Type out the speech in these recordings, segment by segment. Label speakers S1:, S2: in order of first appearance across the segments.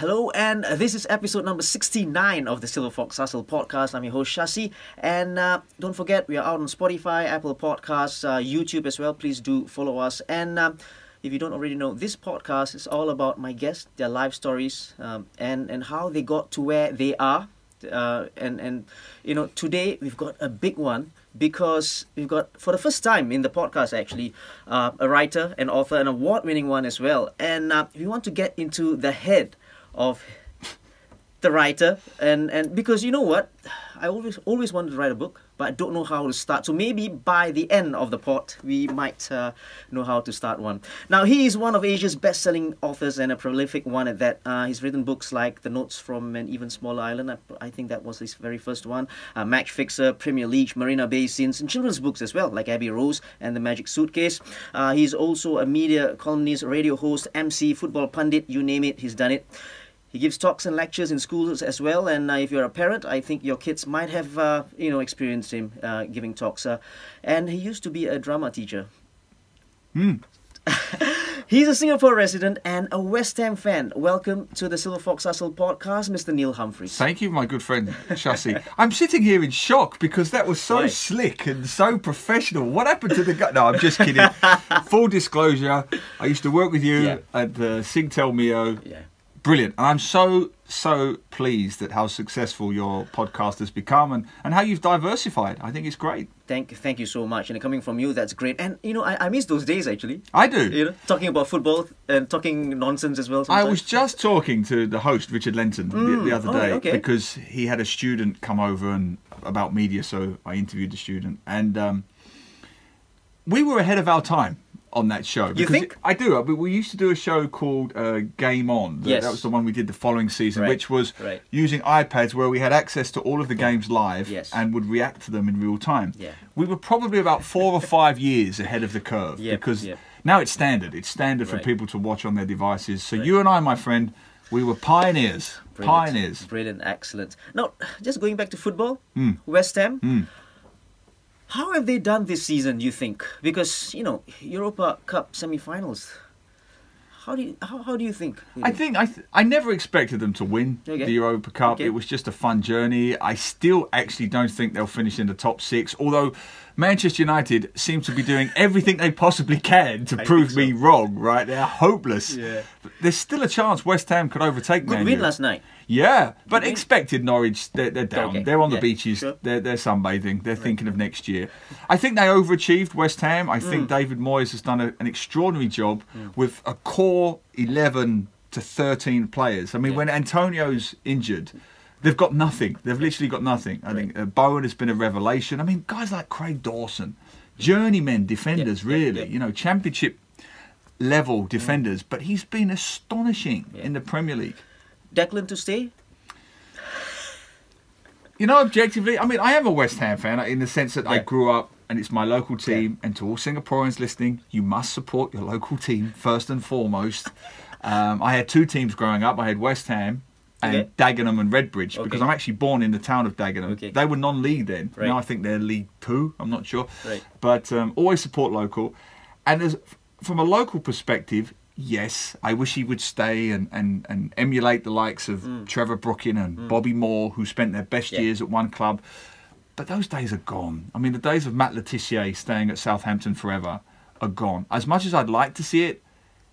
S1: Hello, and this is episode number 69 of the Silverfox podcast. I'm your host, Shasi. And don't forget, we are out on Spotify, Apple Podcasts, YouTube as well. Please do follow us. And if you don't already know, this podcast is all about my guests, their life stories, and how they got to where they are. And you know, today we've got a big one because we've got, for the first time in the podcast actually, a writer, an author, an award-winning one as well. And we want to get into the head of the writer, and because you know what, I always wanted to write a book, but I don't know how to start. So maybe by the end of the pod we might know how to start one. Now, he is one of Asia's best-selling authors and a prolific one at that. He's written books like The Notes from an Even Smaller Island, I think that was his very first one, Match Fixer, Premier League, Marina Bay Scenes, and children's books as well, like Abbey Rose and The Magic Suitcase. He's also a media columnist, radio host, MC, football pundit, you name it, he's done it. He gives talks and lectures in schools as well, and if you're a parent, I think your kids might have, experienced him giving talks. And he used to be a drama teacher. He's a Singapore resident and a West Ham fan. Welcome to the Silverfox podcast, Mr. Neil Humphreys.
S2: Thank you, my good friend Shasi. I'm sitting here in shock because that was so slick and so professional. What happened to the guy? No, I'm just kidding. Full disclosure, I used to work with you at Singtel Mio. Yeah. Brilliant. And I'm so pleased at how successful your podcast has become and how you've diversified. I think it's great.
S1: Thank you so much. And coming from you, that's great. And, you know, I miss those days, actually.
S2: I do.
S1: You know, talking about football and talking nonsense as well sometimes.
S2: I was just talking to the host, Richard Lenton, the other day, because he had a student come over and about media, so I interviewed the student. And we were ahead of our time on that show.
S1: You think?
S2: I do. We used to do a show called Game On.
S1: Yes.
S2: That was the one we did the following season, which was using iPads where we had access to all of the games live and would react to them in real time.
S1: Yeah.
S2: We were probably about 4 or 5 years ahead of the curve because now it's standard. It's standard for people to watch on their devices. So you and I, my friend, we were pioneers.
S1: Brilliant.
S2: Pioneers.
S1: Brilliant. Excellent. Now, just going back to football, West Ham. How have they done this season, you think? Because, you know, Europa Cup semi-finals. How do you think?
S2: I never expected them to win the Europa Cup. It was just a fun journey. I still actually don't think they'll finish in the top 6, although Manchester United seem to be doing everything they possibly can to prove me wrong, right? They're hopeless. Yeah. But there's still a chance West Ham could overtake Man U.
S1: Good win last night.
S2: Yeah, but expected Norwich, they're down.
S1: Okay.
S2: They're on the beaches.
S1: Sure.
S2: They're sunbathing. They're thinking of next year. I think they overachieved, West Ham. I think David Moyes has done an extraordinary job with a core 11 to 13 players. I mean, when Antonio's injured, they've got nothing. They've literally got nothing. I think Bowen has been a revelation. I mean, guys like Craig Dawson, journeymen defenders, really. You know, championship level defenders. But he's been astonishing in the Premier League.
S1: Declan to stay?
S2: You know, objectively, I mean, I am a West Ham fan in the sense that I grew up and it's my local team. And to all Singaporeans listening, you must support your local team first and foremost. I had 2 teams growing up. I had West Ham and Dagenham and Redbridge because I'm actually born in the town of Dagenham. They were non-league then. Now I think they're League 2. I'm not sure. But always support local. And from a local perspective, yes, I wish he would stay and emulate the likes of Trevor Brooking and Bobby Moore, who spent their best years at one club. But those days are gone. I mean, the days of Matt Letitia staying at Southampton forever are gone. As much as I'd like to see it,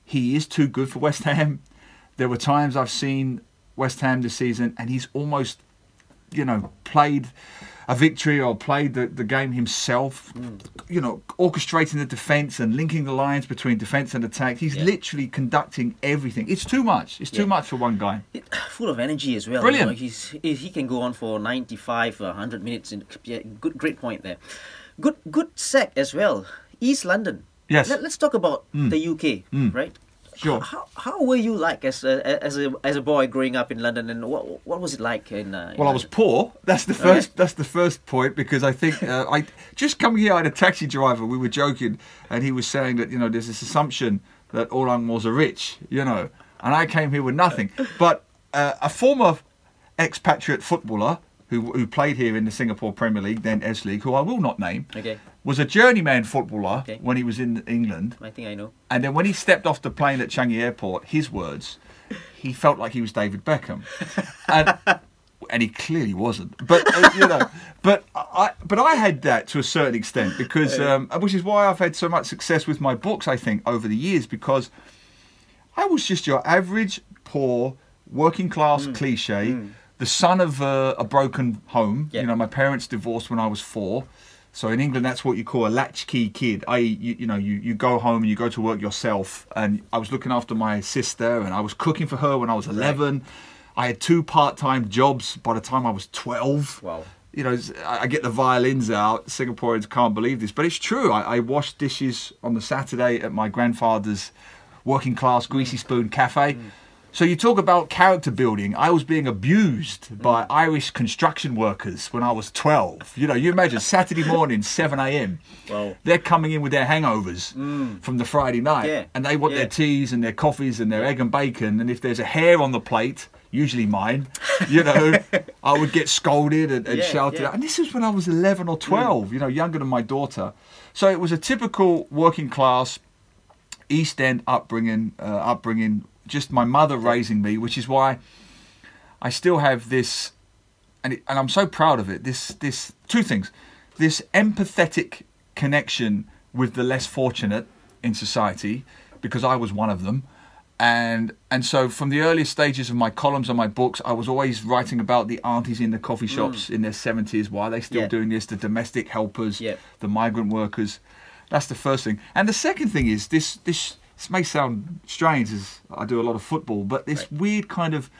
S2: he is too good for West Ham. There were times I've seen West Ham this season and he's almost, you know, played a victory or played the game himself, you know, orchestrating the defence and linking the lines between defence and attack. He's literally conducting everything. It's too much. It's too much for one guy.
S1: Full of energy as well.
S2: Brilliant.
S1: You know, he can go on for 95 or 100 minutes. Great point there. Good sec as well. East London.
S2: Yes.
S1: Let's talk about the UK, right?
S2: Sure.
S1: How were you like as a boy growing up in London, and what was it like in?
S2: Well, I was poor. That's the first. That's the first point, because I think I just coming here. I had a taxi driver. We were joking, and he was saying that, you know, there's this assumption that all Angmos are rich, you know, and I came here with nothing. But a former expatriate footballer who played here in the Singapore Premier League, then S League, who I will not name, was a journeyman footballer when he was in England.
S1: I think I know.
S2: And then when he stepped off the plane at Changi Airport, his words, he felt like he was David Beckham, and he clearly wasn't. But but I had that to a certain extent because which is why I've had so much success with my books. I think over the years because I was just your average poor working class cliche, the son of a broken home.
S1: Yeah.
S2: My parents divorced when I was 4. So in England, that's what you call a latchkey kid. You go home and you go to work yourself. And I was looking after my sister and I was cooking for her when I was 11. Right. I had 2 part-time jobs by the time I was 12.
S1: Wow.
S2: I get the violins out. Singaporeans can't believe this, but it's true. I washed dishes on the Saturday at my grandfather's working class greasy spoon cafe. So you talk about character building. I was being abused by Irish construction workers when I was 12. You imagine Saturday morning, 7 a.m.
S1: Wow.
S2: They're coming in with their hangovers from the Friday night.
S1: Yeah.
S2: And they want their teas and their coffees and their egg and bacon. And if there's a hair on the plate, usually mine, I would get scolded and shouted at. And this was when I was 11 or 12, younger than my daughter. So it was a typical working class East End upbringing, just my mother raising me, which is why I still have this, and I'm so proud of it, this 2 things. This empathetic connection with the less fortunate in society, because I was one of them. And so from the earliest stages of my columns and my books, I was always writing about the aunties in the coffee shops in their 70s. Why are they still doing this? The domestic helpers, the migrant workers. That's the first thing. And the second thing is this may sound strange as I do a lot of football, but this weird kind of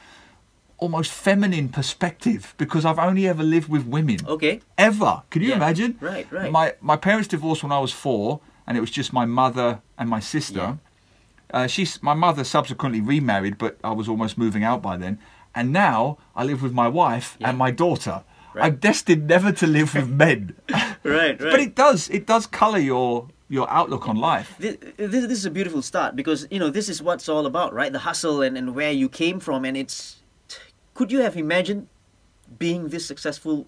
S2: almost feminine perspective, because I've only ever lived with women.
S1: Okay.
S2: Ever. Can you imagine?
S1: Right.
S2: My parents divorced when I was 4, and it was just my mother and my sister. My mother subsequently remarried, but I was almost moving out by then. And now I live with my wife and my daughter. Right. I'm destined never to live with men.
S1: Right.
S2: But it does colour your outlook on life.
S1: This is a beautiful start because, this is what it's all about, right? The hustle and where you came from. And could you have imagined being this successful,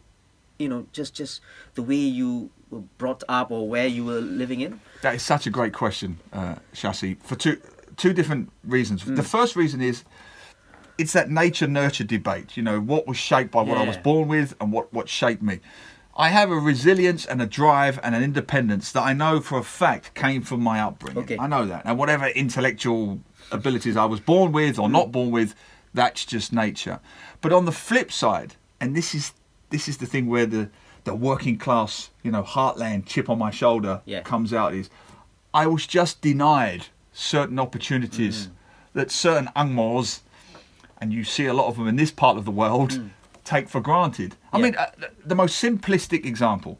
S1: just the way you were brought up or where you were living in?
S2: That is such a great question, Shasi, for two different reasons. The first reason is it's that nature-nurture debate, what was shaped by what I was born with and what shaped me. I have a resilience and a drive and an independence that I know for a fact came from my upbringing. Okay. I know that. And whatever intellectual abilities I was born with or not born with, that's just nature. But on the flip side, and this is the thing where the working class, heartland chip on my shoulder comes out, is I was just denied certain opportunities that certain angmos, and you see a lot of them in this part of the world, take for granted. I mean, the most simplistic example.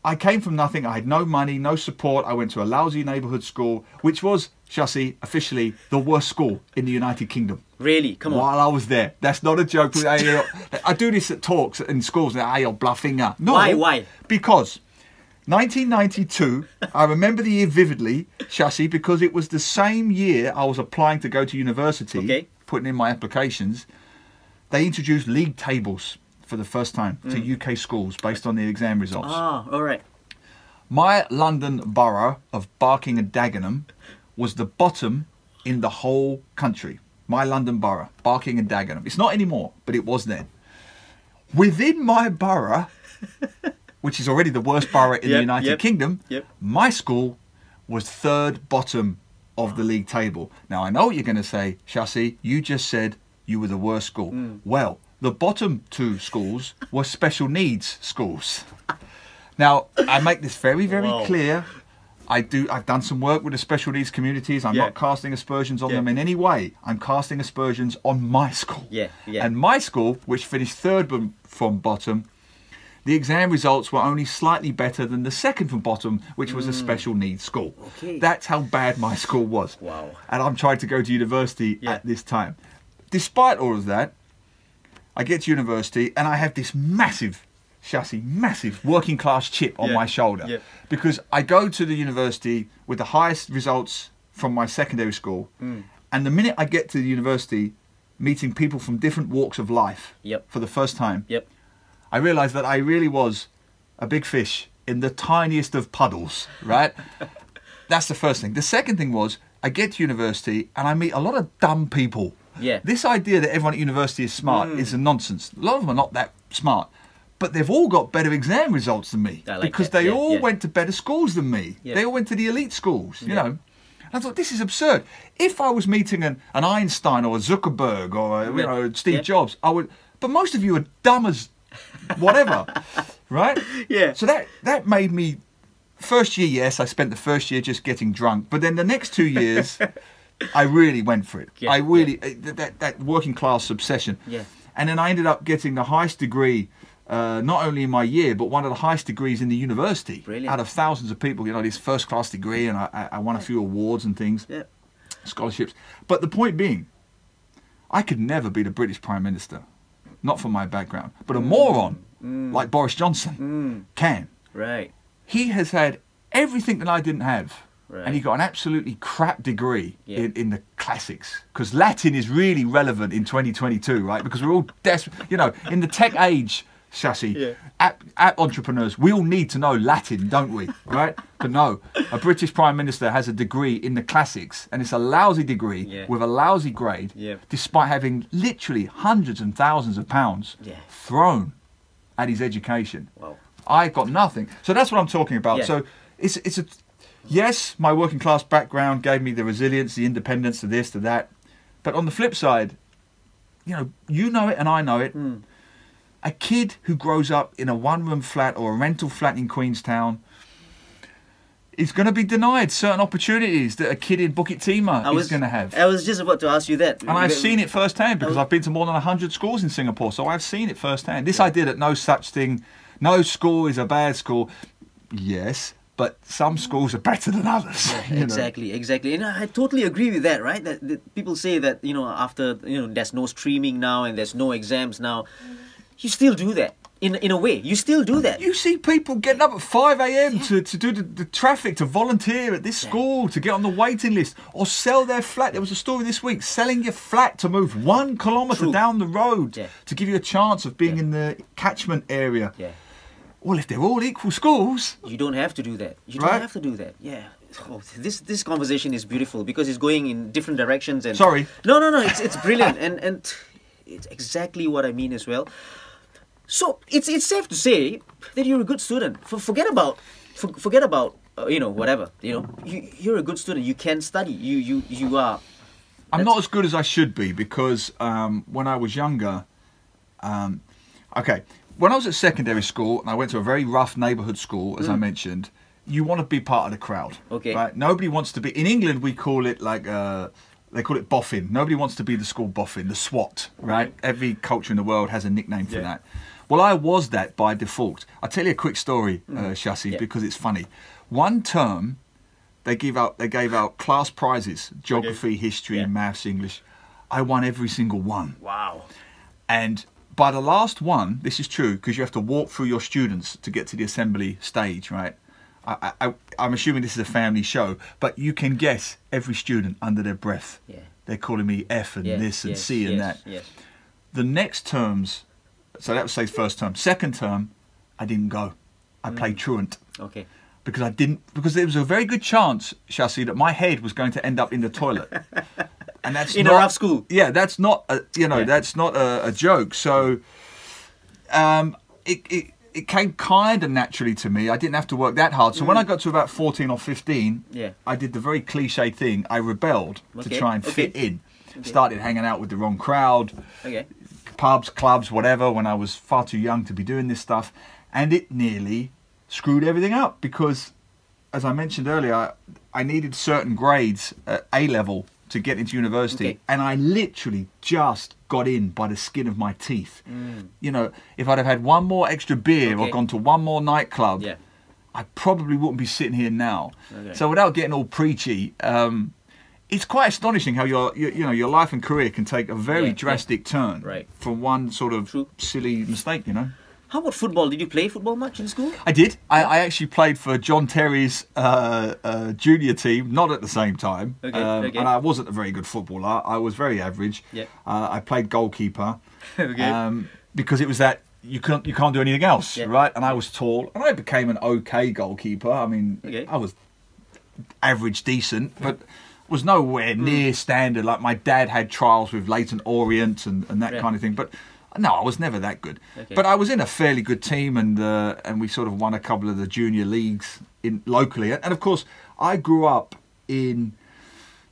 S2: I came from nothing. I had no money, no support. I went to a lousy neighbourhood school, which was, Shasi, officially the worst school in the United Kingdom.
S1: Really? Come on.
S2: While I was there. That's not a joke. I do this at talks in schools. You're bluffing. No.
S1: Why?
S2: Because 1992, I remember the year vividly, Shasi, because it was the same year I was applying to go to university, putting in my applications. They introduced league tables for the first time to UK schools based on the exam results.
S1: Ah, all right.
S2: My London borough of Barking and Dagenham was the bottom in the whole country. My London borough, Barking and Dagenham. It's not anymore, but it was then. Within my borough, which is already the worst borough in the United Kingdom, my school was 3rd bottom of the league table. Now, I know what you're going to say, Shasi. You just said you were the worst school. Well, the bottom 2 schools were special needs schools. Now, I make this very, very clear. I've done some work with the special needs communities. I'm not casting aspersions on them in any way. I'm casting aspersions on my school. And my school, which finished 3rd from bottom, the exam results were only slightly better than the 2nd from bottom, which was a special needs school. That's how bad my school was.
S1: Wow.
S2: And I'm trying to go to university at this time. Despite all of that, I get to university and I have this massive working class chip on my shoulder. Because I go to the university with the highest results from my secondary school. And the minute I get to the university, meeting people from different walks of life for the first time, I realised that I really was a big fish in the tiniest of puddles, right? That's the first thing. The second thing was, I get to university and I meet a lot of dumb people.
S1: Yeah.
S2: This idea that everyone at university is smart is a nonsense. A lot of them are not that smart, but they've all got better exam results than me because they all went to better schools than me. Yeah. They all went to the elite schools, you know. I thought, this is absurd. If I was meeting an Einstein or a Zuckerberg or you know, Steve Jobs, I would. But most of you are dumb as whatever, right?
S1: Yeah.
S2: So that made me. First year, yes, I spent the first year just getting drunk. But then the next 2 years, I really went for it. Yeah, I really that working class obsession.
S1: Yeah.
S2: And then I ended up getting the highest degree. Not only in my year, but one of the highest degrees in the university.
S1: Brilliant. Out
S2: of thousands of people, you know, this first-class degree, and I won a few awards and things, scholarships. But the point being, I could never be the British Prime Minister, not from my background. But a moron like Boris Johnson can.
S1: Right.
S2: He has had everything that I didn't have. Right. And he got an absolutely crap degree in the classics. Because Latin is really relevant in 2022, right? Because we're all desperate, you know, in the tech age, Chassis, app entrepreneurs, we all need to know Latin, don't we? Right? But no, a British Prime Minister has a degree in the classics, and it's a lousy degree with a lousy grade, despite having literally hundreds and thousands of pounds thrown at his education.
S1: Wow.
S2: I got nothing. So that's what I'm talking about. Yeah. So it's a yes, my working class background gave me the resilience, the independence, to this, to that. But on the flip side, you know it and I know it. A kid who grows up in a one-room flat or a rental flat in Queenstown is going to be denied certain opportunities that a kid in Bukit Timah is going to have.
S1: I was just about to ask you that.
S2: And I've seen it firsthand because I've been to more than 100 schools in Singapore, so I've seen it firsthand. This idea that no such thing, no school is a bad school, yes, but some schools are better than others.
S1: Yeah, exactly. And I totally agree with that, right? That people say that, after, there's no streaming now and there's no exams now. You still do that. In a way, you still do that.
S2: You see people getting up at 5 a.m. to do the traffic, to volunteer at this school, to get on the waiting list, or sell their flat. There was a story this week, selling your flat to move 1 kilometre down the road to give you a chance of being in the catchment area. Yeah. Well, if they're all equal schools...
S1: You don't have to do that. You don't have to do that. Yeah. Oh, this conversation is beautiful because it's going in different directions. And
S2: sorry.
S1: No. It's brilliant. and it's exactly what I mean as well. So it's safe to say that you're a good student. Forget about whatever. You're a good student. You can study. You are.
S2: I'm not as good as I should be because when I was younger, when I was at secondary school and I went to a very rough neighbourhood school, as I mentioned, you want to be part of the crowd.
S1: Okay.
S2: Right? Nobody wants to be. In England, we call it like. They call it boffin. Nobody wants to be the school boffin, the SWAT, right? Every culture in the world has a nickname for that. Well, I was that by default. I'll tell you a quick story, Chassis, because it's funny. One term, they gave out class prizes, geography, history, maths, English. I won every single one.
S1: Wow.
S2: And by the last one, this is true, because you have to walk through your students to get to the assembly stage, right? I'm assuming this is a family show, but you can guess every student under their breath. Yeah. They're calling me F and this and C and that. Yes. The next terms, so that was say first term. Second term, I didn't go. I played truant. Okay. Because there was a very good chance, Chassis, that my head was going to end up in the toilet. And that's
S1: in a rough school.
S2: Yeah, that's not that's not a joke. So it came kind of naturally to me. I didn't have to work that hard. So when I got to about 14 or 15, I did the very cliche thing. I rebelled to try and fit in. Started hanging out with the wrong crowd. Pubs, clubs, whatever, when I was far too young to be doing this stuff. And it nearly screwed everything up because, as I mentioned earlier, I needed certain grades at A-level to get into university. And I literally just got in by the skin of my teeth. If I'd have had one more extra beer or gone to one more nightclub, I probably wouldn't be sitting here now. So without getting all preachy, it's quite astonishing how your life and career can take a very drastic turn from one sort of silly mistake,
S1: How about football? Did you play football much in school?
S2: I did. I actually played for John Terry's junior team, not at the same time. And I wasn't a very good footballer. I was very average. I played goalkeeper because it was that you can't do anything else, right? And I was tall, and I became an okay goalkeeper. I mean, I was average, decent, but was nowhere near standard. Like my dad had trials with Leyton Orient and that kind of thing. But no, I was never that good. Okay. But I was in a fairly good team, and we sort of won a couple of the junior leagues locally. And of course, I grew up in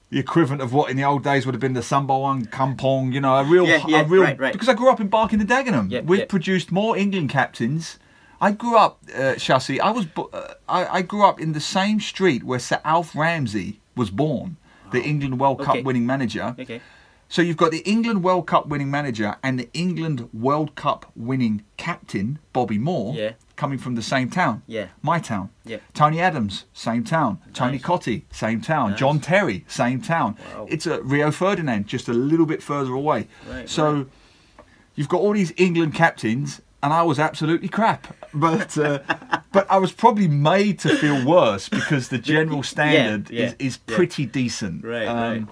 S2: the equivalent of what in the old days would have been the Sambawang Kampong, you know, a real
S1: right.
S2: Because I grew up in Barking and Dagenham. We've produced more England captains. I grew up, Shasi, I grew up in the same street where Sir Alf Ramsey was born, the England World Cup winning manager. Okay. So you've got the England World Cup winning manager and the England World Cup winning captain, Bobby Moore, coming from the same town. Yeah. My town. Yeah. Tony Adams, same town. Nice. Tony Cottee, same town. Nice. John Terry, same town. Wow. It's Rio Ferdinand, just a little bit further away. Right, so you've got all these England captains, and I was absolutely crap. But but I was probably made to feel worse because the general standard is pretty decent. Right,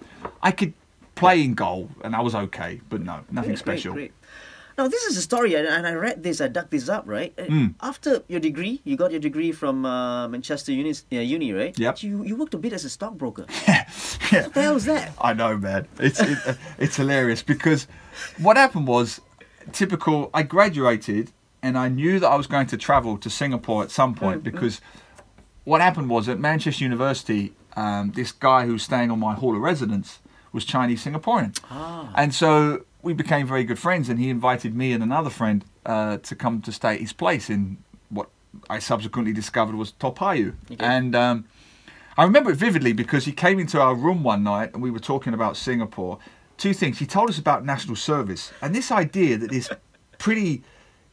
S2: I could play in goal, and I was okay, but no, nothing special. Great.
S1: Now, this is a story, and I read this, I dug this up, right? After your degree, you got your degree from Manchester Uni, right? Yep. You worked a bit as a stockbroker. What the hell is that?
S2: I know, man. It's hilarious, because what happened was, typical, I graduated, and I knew that I was going to travel to Singapore at some point, because what happened was, at Manchester University, this guy who was staying on my hall of residence was Chinese Singaporean. And so we became very good friends, and he invited me and another friend to come to stay at his place in what I subsequently discovered was Toa Payoh. Okay. And I remember it vividly because he came into our room one night and we were talking about Singapore. Two things. He told us about national service and this idea that this pretty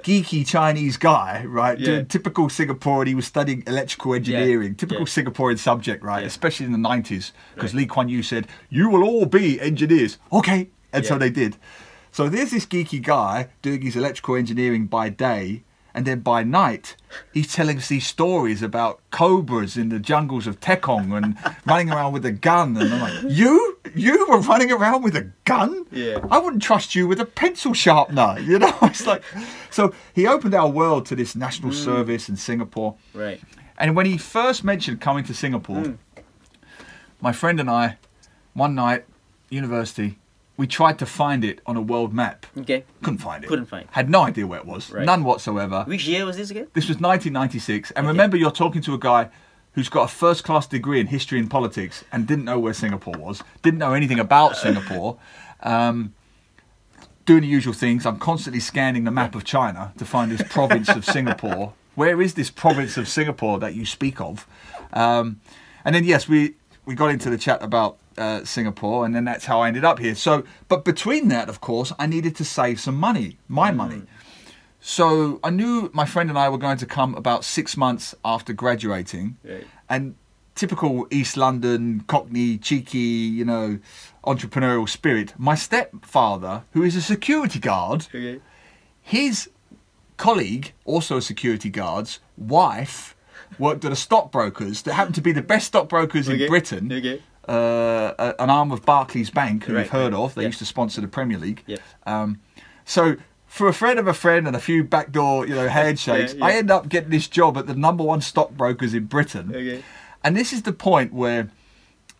S2: geeky Chinese guy, right, doing typical Singaporean, he was studying electrical engineering, typical Singaporean subject, right, especially in the 90s, because Lee Kuan Yew said, you will all be engineers. Okay. And so they did. So there's this geeky guy doing his electrical engineering by day, and then by night, he's telling us these stories about cobras in the jungles of Tekong and running around with a gun. And I'm like, you were running around with a gun? Yeah. I wouldn't trust you with a pencil sharpener, you know? It's like, so he opened our world to this national service in Singapore. Right. And when he first mentioned coming to Singapore, my friend and I, one night, university, we tried to find it on a world map. Okay. Couldn't find it. Had no idea where it was. Right. None whatsoever.
S1: Which year was this again?
S2: This was 1996. And remember, you're talking to a guy who's got a first-class degree in history and politics and didn't know where Singapore was, didn't know anything about Singapore, doing the usual things. I'm constantly scanning the map of China to find this province of Singapore. Where is this province of Singapore that you speak of? And then, yes, we got into the chat about Singapore, and then that's how I ended up here. So, but between that, of course, I needed to save some money, my money. So I knew my friend and I were going to come about 6 months after graduating, and typical East London, Cockney, cheeky, you know, entrepreneurial spirit. My stepfather, who is a security guard, his colleague, also a security guard's wife, worked at a stockbrokers that happened to be the best stockbrokers in Britain. An arm of Barclays Bank, who you've heard of. They used to sponsor the Premier League. So for a friend of a friend and a few backdoor, you know, handshakes, I end up getting this job at the #1 stockbrokers in Britain. And this is the point where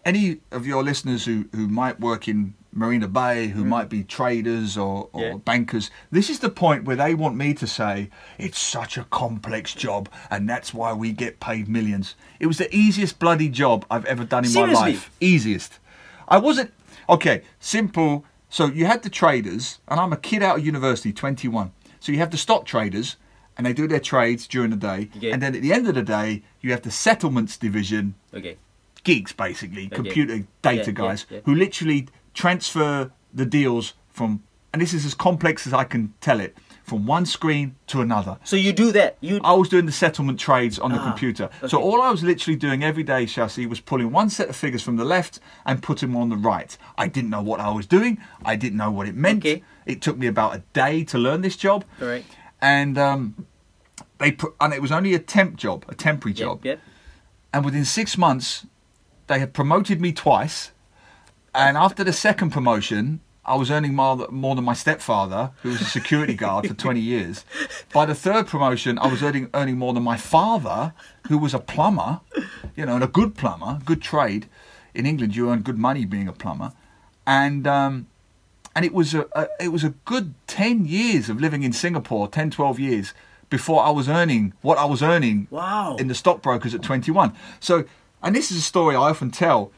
S2: any of your listeners who might work in Marina Bay, who might be traders or bankers, this is the point where they want me to say, it's such a complex job and that's why we get paid millions. It was the easiest bloody job I've ever done in my life. Easiest. I wasn't, okay, simple. So you had the traders, and I'm a kid out of university, 21. So you have the stock traders, and they do their trades during the day. And then at the end of the day, you have the settlements division, geeks basically, computer data guys, who literally transfer the deals from, and this is as complex as I can tell it, from one screen to another.
S1: So you do that?
S2: I was doing the settlement trades on the computer. So all I was literally doing every day, Shasi, was pulling one set of figures from the left and putting them on the right. I didn't know what I was doing. I didn't know what it meant. It took me about a day to learn this job. And and it was only a temp job, a temporary job. And within 6 months, they had promoted me twice. And after the second promotion, I was earning more than my stepfather, who was a security guard for 20 years. By the third promotion, I was earning more than my father, who was a plumber, you know, and a good plumber, good trade. in England, you earn good money being a plumber, and it was a good 10 years of living in Singapore, 10, 12 years before I was earning what I was earning in the stockbrokers at 21. So, and this is a story I often tell.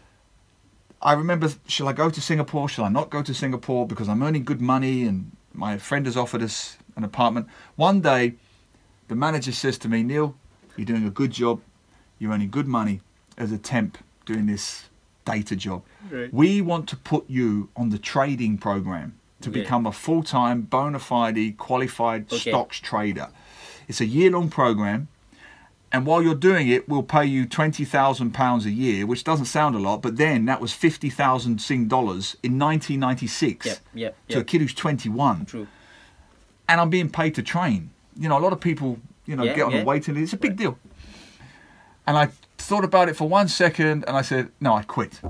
S2: I remember, shall I go to Singapore? Shall I not go to Singapore? Because I'm earning good money and my friend has offered us an apartment. One day, the manager says to me, Neil, you're doing a good job. You're earning good money as a temp doing this data job. Right. We want to put you on the trading program to become a full-time, bona fide, qualified stocks trader. It's a year-long program. And while you're doing it, we'll pay you £20,000 a year, which doesn't sound a lot, but then that was 50,000 Sing dollars in 1996 to a kid who's 21.
S1: True.
S2: And I'm being paid to train. You know, a lot of people, you know, get on the waiting list. It's a big deal. And I thought about it for 1 second, and I said, no, I quit.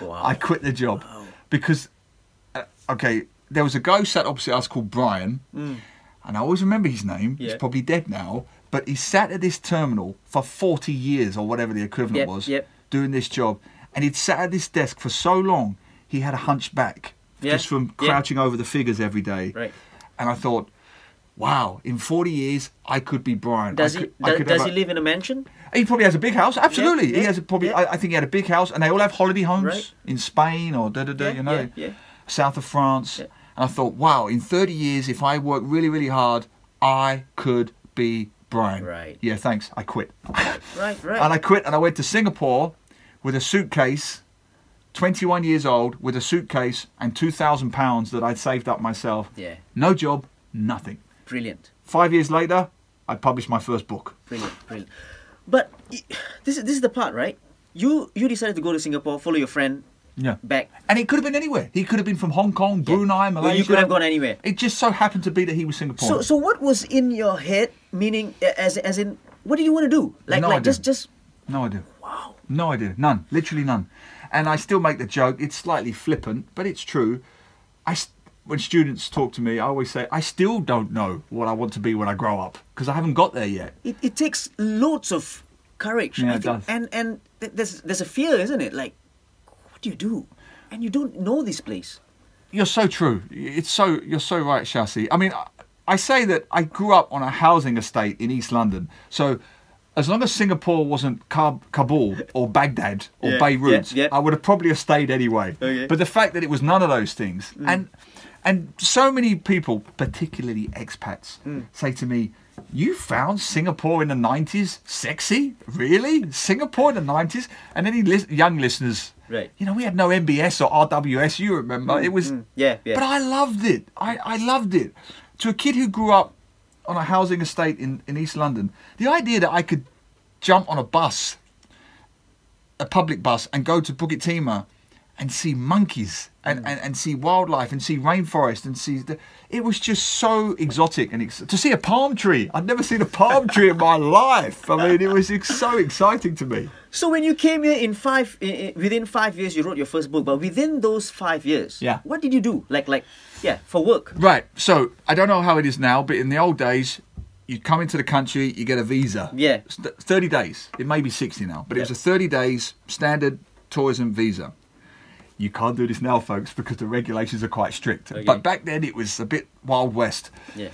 S2: I quit the job because, okay, there was a guy who sat opposite us called Brian, and I always remember his name. He's probably dead now. But he sat at this terminal for 40 years or whatever the equivalent was, doing this job. And he'd sat at this desk for so long, he had a hunchback just from crouching over the figures every day. Right. And I thought, wow, in 40 years, I could be Brian.
S1: Does he live in a mansion?
S2: He probably has a big house. Absolutely. He has probably. I think he had a big house. And they all have holiday homes in Spain or you know, south of France. And I thought, wow, in 30 years, if I work really, really hard, I could be Brian. Right. Yeah, thanks. I quit.
S1: Right.
S2: And I quit and I went to Singapore with a suitcase, 21 years old, with a suitcase and £2,000 that I'd saved up myself. Yeah. No job, nothing.
S1: Brilliant.
S2: 5 years later, I published my first book.
S1: Brilliant. But this is the part, right? You decided to go to Singapore, follow your friend. Back.
S2: And it could have been anywhere. He could have been from Hong Kong, Brunei, Malaysia.
S1: Well, you could have gone anywhere.
S2: It just so happened to be that he was Singaporean.
S1: So what was in your head? Meaning, as in, what do you want to do?
S2: No idea.
S1: Just.
S2: No idea.
S1: Wow.
S2: No idea. None. Literally none. And I still make the joke. It's slightly flippant, but it's true. When students talk to me, I always say, I still don't know what I want to be when I grow up because I haven't got there yet.
S1: It takes loads of courage.
S2: Yeah, it does.
S1: And there's a fear, isn't it? Like, what do you do? And you don't know this place.
S2: You're so true. You're so right, Shasi. I mean, I say that I grew up on a housing estate in East London. So as long as Singapore wasn't Kabul or Baghdad or Beirut, I would have probably stayed anyway. Okay. But the fact that it was none of those things, and so many people, particularly expats, say to me, you found Singapore in the 90s sexy? Really? Singapore in the 90s? And any young listeners, you know, we had no MBS or RWS, you remember. It was... But I loved it. I loved it. To a kid who grew up on a housing estate in East London, the idea that I could jump on a bus, a public bus, and go to Bukit Timah and see monkeys and see wildlife and see rainforest and see... It was just so exotic. And to see a palm tree. I'd never seen a palm tree in my life. I mean, it was so exciting to me.
S1: So when you came here within 5 years, you wrote your first book. But within those 5 years, what did you do? For work?
S2: Right. So I don't know how it is now, but in the old days, you come into the country, you get a visa. 30 days. It may be 60 now, but it was a 30 days standard tourism visa. You can't do this now, folks, because the regulations are quite strict. Okay. But back then, it was a bit Wild West. Yeah.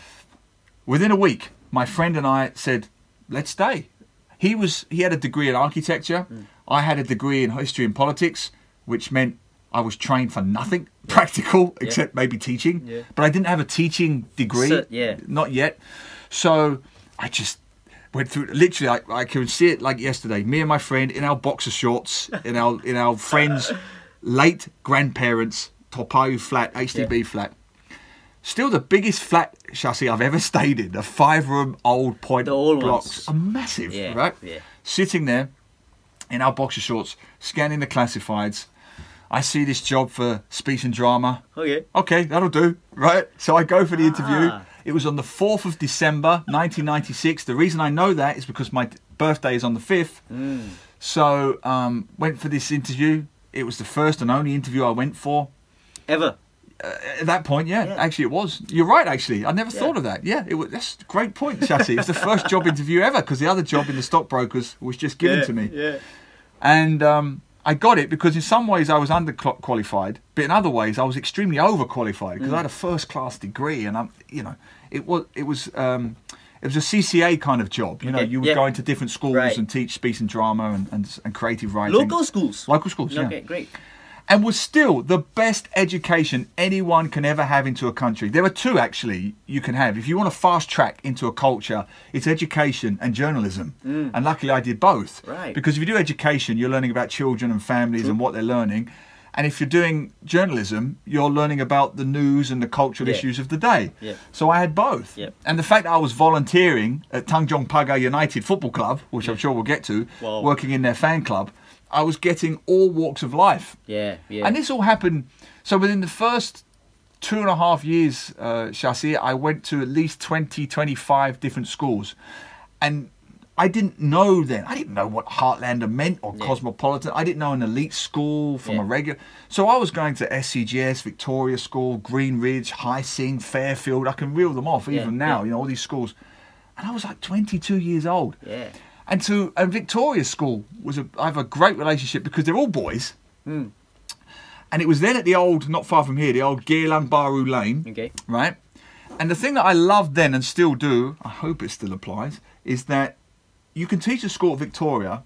S2: Within a week, my friend and I said, let's stay. He had a degree in architecture. I had a degree in history and politics, which meant I was trained for nothing practical, except maybe teaching. Yeah. But I didn't have a teaching degree, not yet. So I just went through, literally, I can see it like yesterday. Me and my friend in our boxer shorts, in our friends' late grandparents' Toa Payoh flat, HDB flat. Still the biggest flat, Shasi, I've ever stayed in. A 5-room old point blocks. Are massive, right? Yeah. Sitting there in our boxer shorts, scanning the classifieds. I see this job for speech and drama. Okay, that'll do, right? So I go for the interview. It was on the 4th of December, 1996. The reason I know that is because my birthday is on the 5th. So went for this interview. It was the first and only interview I went for. Ever? At that point, actually it was. You're right, actually. I never thought of that. Yeah, that's a great point, Shasi. It's the first job interview ever, because the other job in the stockbrokers was just given to me. And I got it because in some ways I was underqualified, but in other ways I was extremely overqualified because I had a first-class degree, and it was a CCA kind of job. You know, you would go into different schools and teach speech and drama and creative writing.
S1: Local schools.
S2: Local schools.
S1: Okay, great.
S2: And was still the best education anyone can ever have into a country. There are two, actually, you can have. If you want to fast track into a culture, it's education and journalism. And luckily I did both.
S1: Right.
S2: Because if you do education, you're learning about children and families and what they're learning. And if you're doing journalism, you're learning about the news and the cultural issues of the day. So I had both. And the fact that I was volunteering at Tanjong Pagar United Football Club, which I'm sure we'll get to, working in their fan club, I was getting all walks of life. And this all happened. So within the first 2.5 years, Shasi, I went to at least 20, 25 different schools. And I didn't know then. I didn't know what Heartlander meant or Cosmopolitan. I didn't know an elite school from a regular. So I was going to SCGS, Victoria School, Green Ridge, High Sing, Fairfield. I can reel them off even now, you know, all these schools. And I was like 22 years old. And Victoria School I have a great relationship because they're all boys. And it was then at the old, not far from here, the old Geylang Baru Lane. Right? And the thing that I loved then and still do, I hope it still applies, is that you can teach a school at Victoria,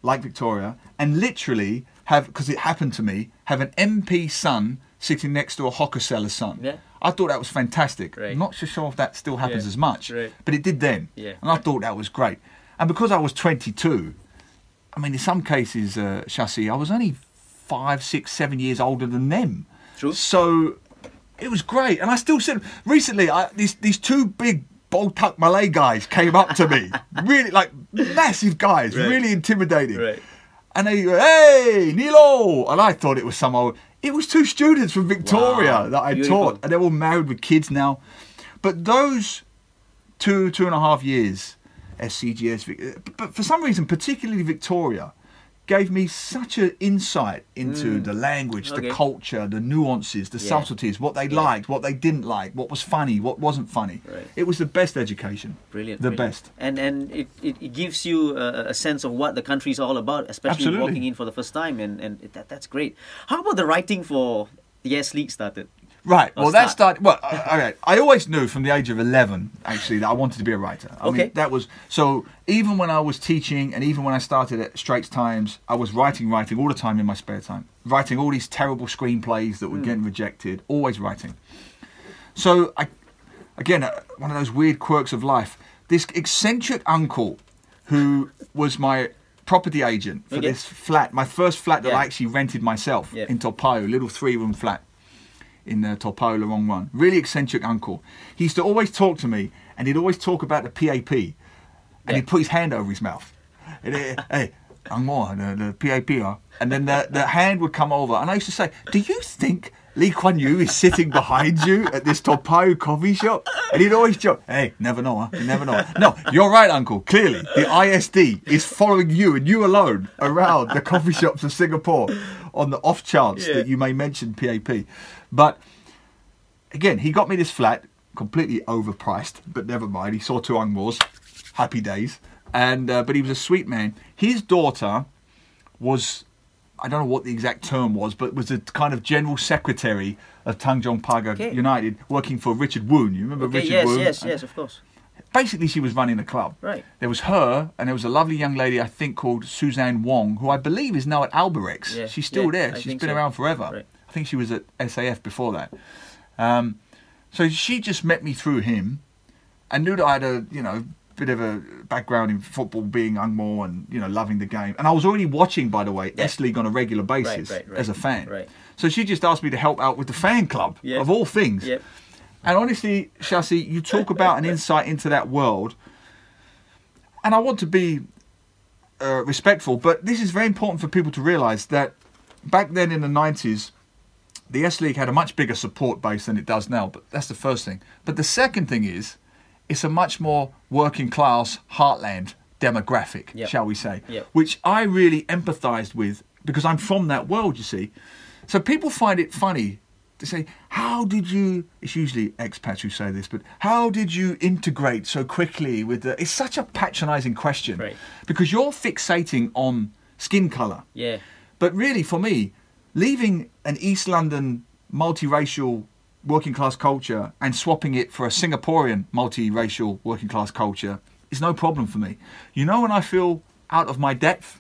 S2: like Victoria, and literally have, because it happened to me, have an MP son sitting next to a hawker seller's son. I thought that was fantastic. I'm not so sure if that still happens as much, but it did then. And I thought that was great. And because I was 22, I mean, in some cases, Shasi, I was only 5, 6, 7 years older than them. So it was great. And I still said, recently, these two big Bold-tuck Malay guys came up to me. Really, like, massive guys, really intimidating. And they go, "Hey, Nilo!" And I thought it was some old... It was two students from Victoria that I taught. And they're all married with kids now. But those 2.5 years... SCGS, but for some reason, particularly Victoria, gave me such an insight into the language, the culture, the nuances, the subtleties, what they liked, what they didn't like, what was funny, what wasn't funny. It was the best education.
S1: Brilliant.
S2: The best.
S1: And it gives you a sense of what the country is all about, especially walking in for the first time, and that's great. How about the writing for the S League started?
S2: Right, well that started, well, okay, I always knew from the age of 11, actually, that I wanted to be a writer. I mean, that was, so even when I was teaching and even when I started at Straits Times, I was writing all the time in my spare time. Writing all these terrible screenplays that were getting rejected, always writing. So, again, one of those weird quirks of life, this eccentric uncle who was my property agent for this flat, my first flat that I actually rented myself in Toa Payoh, little 3-room flat in Toa Payoh, Lorong 1. Really eccentric uncle. He used to always talk to me, and he'd always talk about the PAP, and he'd put his hand over his mouth. And, hey, Angmo, the PAP, and then the hand would come over, and I used to say, "Do you think Lee Kuan Yew is sitting behind you at this Toa Payoh coffee shop?" And he'd always joke, "Hey, never know, huh? You never know." No, you're right, uncle. Clearly, the ISD is following you and you alone around the coffee shops of Singapore on the off chance that you may mention PAP. But again, he got me this flat, completely overpriced, but never mind. He saw 2 Angmos, happy days. And but he was a sweet man. His daughter was, I don't know what the exact term was, but was the kind of general secretary of Tanjong Pagar United, working for Richard Woon. You remember Richard Woon?
S1: Yes, of course.
S2: Basically, she was running the club. There was her, and there was a lovely young lady, I think, called Suzanne Wong, who I believe is now at Albirex. She's still there. She's been around forever. I think she was at SAF before that. So she just met me through him and knew that I had a, bit of a background in football, being Angmo and, loving the game. And I was already watching, by the way, S-League on a regular basis as a fan. So she just asked me to help out with the fan club, of all things. And honestly, Shasi, you talk about an insight into that world. And I want to be respectful, but this is very important for people to realise that back then in the 90s, the S-League had a much bigger support base than it does now, but that's the first thing. But the second thing is, it's a much more working class heartland demographic, shall we say, which I really empathised with because I'm from that world, you see. So people find it funny to say, how did you, it's usually expats who say this, but how did you integrate so quickly with the, it's such a patronising question because you're fixating on skin colour. But really, for me, leaving an East London multiracial working class culture and swapping it for a Singaporean multiracial working class culture is no problem for me. You know, when I feel out of my depth,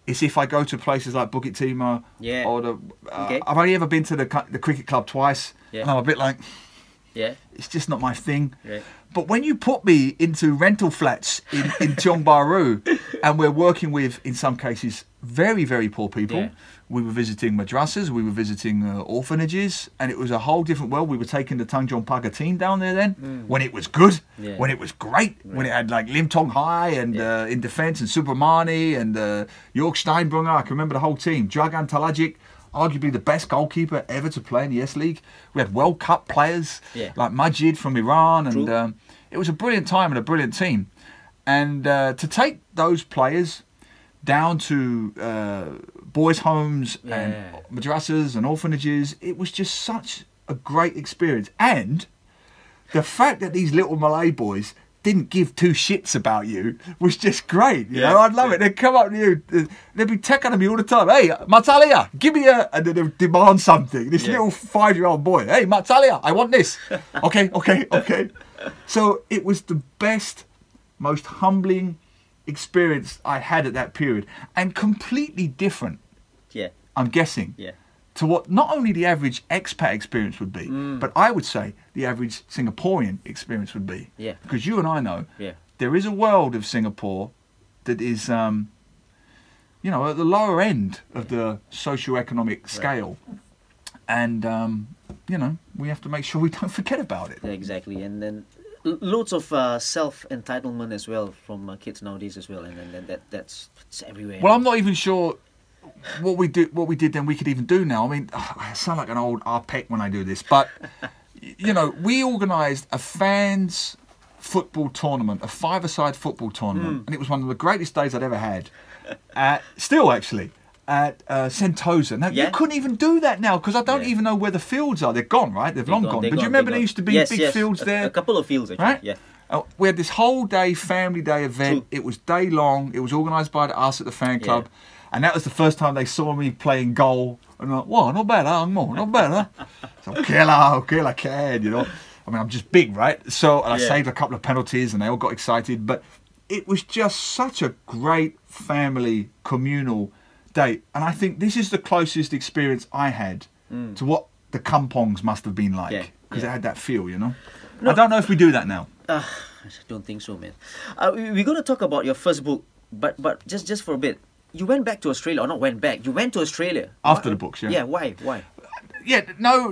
S2: it's if I go to places like Bukit Timah, or the. I've only ever been to the cricket club twice, and I'm a bit like, it's just not my thing. But when you put me into rental flats in Tiong Bahru, and we're working with, in some cases, very, very poor people. We were visiting madrasas, we were visiting orphanages, and it was a whole different world. We were taking the Tanjong Pagar team down there then, when it was good, when it was great, when it had like Lim Tong Hai and in defence, and Subramani and York Steinbrunger. I can remember the whole team. Dragan Talajic, arguably the best goalkeeper ever to play in the S-League. We had World Cup players like Majid from Iran, and it was a brilliant time and a brilliant team. And to take those players down to boys' homes and madrasas and orphanages, it was just such a great experience. And the fact that these little Malay boys didn't give two shits about you was just great. You know, I'd love it. They'd come up to you, they'd be teching at me all the time. Hey, Matalia, give me a... And then they'd demand something. This little 5-year-old boy, hey, Matalia, I want this. Okay. So it was the best, most humbling experience I had at that period, and completely different, I'm guessing, to what not only the average expat experience would be, but I would say the average Singaporean experience would be. Because you and I know there is a world of Singapore that is, you know, at the lower end of the socio-economic scale, and you know, we have to make sure we don't forget about it.
S1: Exactly, and then loads of self-entitlement as well from kids nowadays as well, and then that's everywhere.
S2: Well, I'm not even sure what we did then we could even do now. I mean, I sound like an old RPEC when I do this, but you know, we organised a fans football tournament, a 5-a-side football tournament, and it was one of the greatest days I'd ever had. Still, actually, at Sentosa. Now, you couldn't even do that now, because I don't even know where the fields are. They're gone, right? They've long gone. But do you remember there used to be big fields there?
S1: A couple of fields, actually,
S2: right? We had this whole day, family day event. It was day long. It was organised by us at the fan club. And that was the first time they saw me playing goal. And I'm like, whoa, not bad, huh? Not bad, huh? So, okay, I can, you know. I mean, I'm just big, right? So, and I saved a couple of penalties and they all got excited. But it was just such a great family, communal day. And I think this is the closest experience I had to what the kampongs must have been like. Because it had that feel, you know. No, I don't know if we do that now.
S1: I don't think so, man. We're going to talk about your first book, but just for a bit. You went back to Australia, or not went back, you went to Australia.
S2: After the books,
S1: Yeah, why?
S2: Yeah, no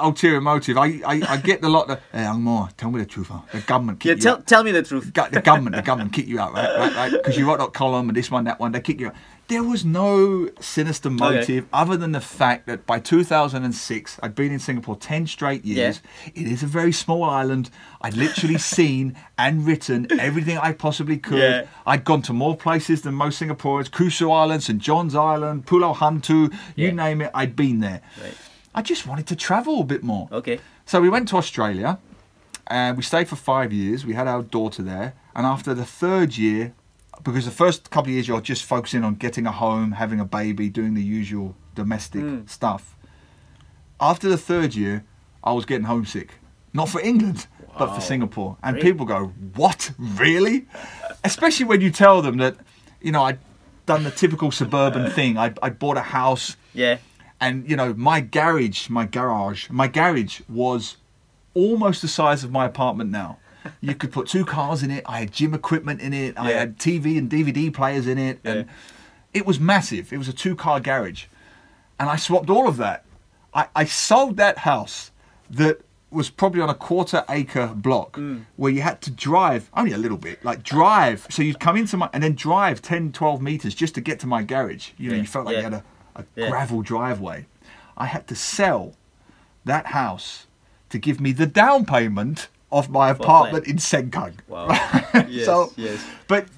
S2: ulterior motive. I get a lot of, hey, Angmore, tell me the truth. Huh? The government kick you out.
S1: Tell me the truth.
S2: The government kick you out, right? Because you wrote that column and this one, that one, they kick you out. There was no sinister motive other than the fact that by 2006, I'd been in Singapore 10 straight years. It is a very small island. I'd literally seen and written everything I possibly could. I'd gone to more places than most Singaporeans. Kusu Island, St. John's Island, Pulau Hantu, you name it, I'd been there. I just wanted to travel a bit more. So we went to Australia and we stayed for 5 years. We had our daughter there. And after the 3rd year, because the first couple of years you're just focusing on getting a home, having a baby, doing the usual domestic stuff. After the 3rd year, I was getting homesick. Not for England, but for Singapore. And people go, what? Really? Especially when you tell them that, you know, I'd done the typical suburban thing. I bought a house. And, you know, my garage was almost the size of my apartment now. You could put 2 cars in it. I had gym equipment in it. I had TV and DVD players in it. And it was massive. It was a 2-car garage. And I swapped all of that. I sold that house that was probably on a 1/4 acre block where you had to drive, only a little bit, like drive. So you'd come into and then drive 10, 12 meters just to get to my garage. You know, you felt like you had a gravel driveway. I had to sell that house to give me the down payment of my apartment in Sengkang.
S1: Wow.
S2: But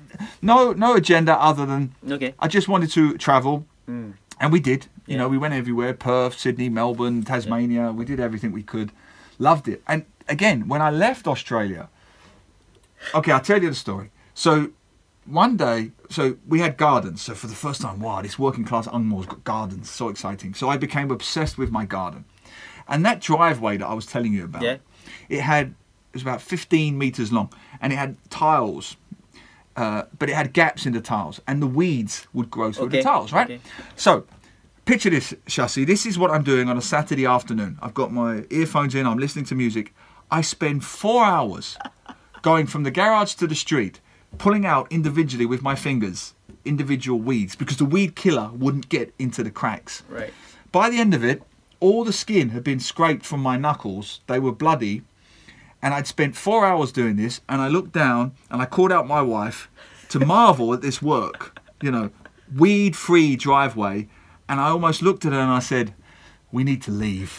S2: no agenda other than I just wanted to travel, and we did. You know, we went everywhere: Perth, Sydney, Melbourne, Tasmania. We did everything we could. Loved it. And again, when I left Australia, I'll tell you the story. So one day, so we had gardens. So for the first time, wow, this working class Angmo's got gardens. So exciting. So I became obsessed with my garden. And that driveway that I was telling you about, it was about 15 meters long, and it had tiles, but it had gaps in the tiles, and the weeds would grow through the tiles, right? Okay. So picture this, Shasi. This is what I'm doing on a Saturday afternoon. I've got my earphones in, I'm listening to music. I spend 4 hours going from the garage to the street, pulling out individually with my fingers individual weeds, because the weed killer wouldn't get into the cracks.
S1: Right.
S2: By the end of it, all the skin had been scraped from my knuckles. They were bloody. And I'd spent 4 hours doing this. And I looked down and I called out my wife to marvel at this work. You know, weed-free driveway. And I almost looked at her and I said, we need to leave.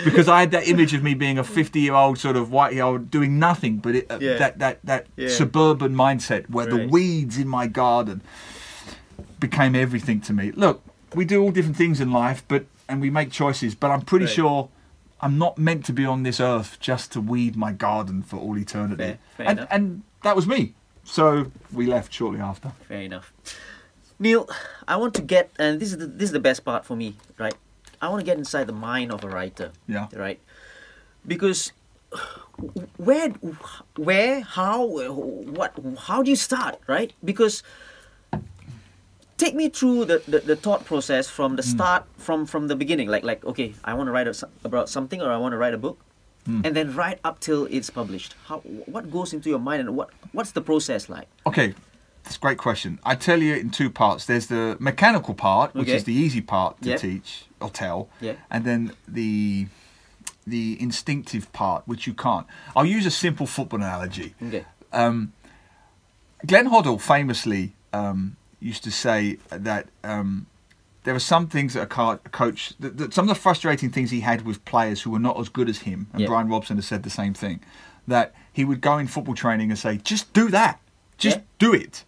S2: Because I had that image of me being a 50-year-old sort of white-year-old doing nothing. But that suburban mindset where the weeds in my garden became everything to me. Look. We do all different things in life, and we make choices, but I'm pretty sure I'm not meant to be on this earth just to weed my garden for all eternity.
S1: Fair
S2: and that was me. So we left shortly after.
S1: Fair enough. Neil, I want to get, and this is the best part for me, right? I want to get inside the mind of a writer.
S2: Yeah.
S1: Right? Because how do you start, right? Because take me through the thought process from the start, from the beginning. Like okay, I want to write about something, or I want to write a book, and then right up till it's published. What goes into your mind, and what's the process like?
S2: Okay, that's a great question. I tell you in two parts. There's the mechanical part, which is the easy part to teach or tell, and then the instinctive part, which you can't. I'll use a simple football analogy.
S1: Okay.
S2: Glenn Hoddle famously used to say that there are some things that a coach, some of the frustrating things he had with players who were not as good as him, and Brian Robson has said the same thing, that he would go in football training and say, just do that, just do it.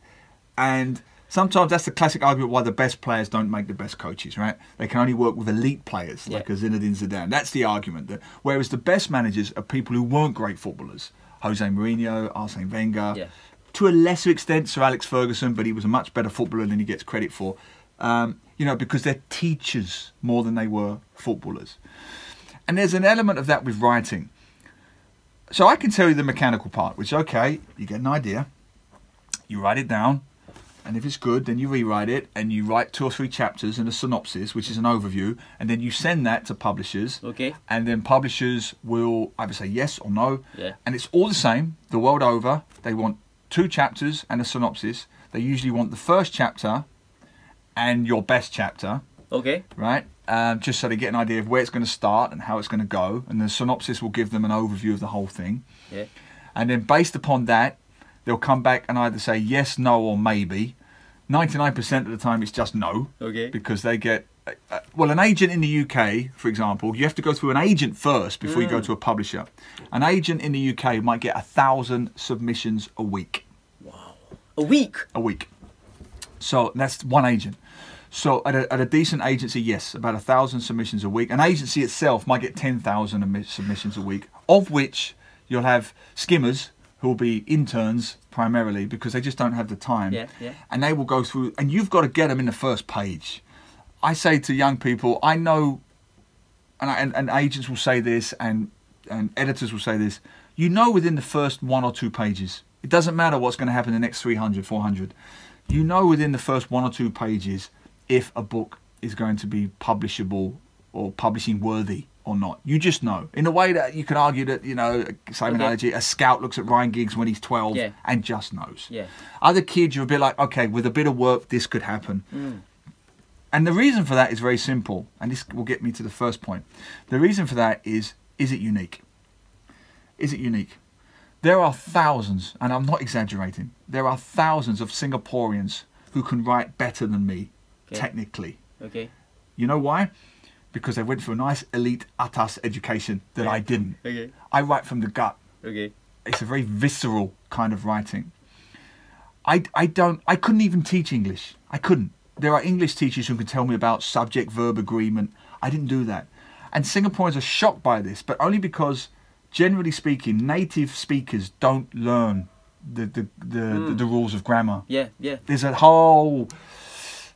S2: And sometimes that's the classic argument why the best players don't make the best coaches, right? They can only work with elite players, like a Zinedine Zidane. That's the argument. Whereas the best managers are people who weren't great footballers. Jose Mourinho, Arsene Wenger, to a lesser extent Sir Alex Ferguson, but he was a much better footballer than he gets credit for. You know, because they're teachers more than they were footballers. And there's an element of that with writing. So I can tell you the mechanical part, which, okay, you get an idea, you write it down, and if it's good, then you rewrite it, and you write 2 or 3 chapters and a synopsis, which is an overview, and then you send that to publishers.
S1: Okay.
S2: And then publishers will either say yes or no. And it's all the same, the world over. They want 2 chapters and a synopsis. They usually want the first chapter and your best chapter.
S1: Okay.
S2: Right? Just so they get an idea of where it's going to start and how it's going to go. And the synopsis will give them an overview of the whole thing. And then based upon that, they'll come back and either say yes, no, or maybe. 99% of the time it's just no.
S1: Okay.
S2: Because they get... well, an agent in the UK, for example, you have to go through an agent first before you go to a publisher. An agent in the UK might get 1,000 submissions a week.
S1: Wow. A week?
S2: A week. So that's one agent. So at a decent agency, yes, about 1,000 submissions a week. An agency itself might get 10,000 submissions a week, of which you'll have skimmers who will be interns primarily because they just don't have the time. And they will go through, and you've got to get them in the first page. I say to young people, I know, and agents will say this, and editors will say this, you know within the first 1 or 2 pages, it doesn't matter what's going to happen in the next 300, 400, you know within the first 1 or 2 pages if a book is going to be publishable or publishing worthy or not. You just know. In a way that you could argue that, you know, same analogy, a scout looks at Ryan Giggs when he's 12 and just knows. Other kids, you're a bit like, okay, with a bit of work, this could happen. And the reason for that is very simple, and this will get me to the first point. The reason for that is it unique? Is it unique? There are thousands, and I'm not exaggerating, there are thousands of Singaporeans who can write better than me, technically. You know why? Because they went through a nice elite atas education that I didn't. I write from the gut. It's a very visceral kind of writing. I couldn't even teach English. I couldn't. There are English teachers who can tell me about subject-verb agreement. I didn't do that. And Singaporeans are shocked by this, but only because, generally speaking, native speakers don't learn the rules of grammar.
S1: Yeah, yeah.
S2: There's a whole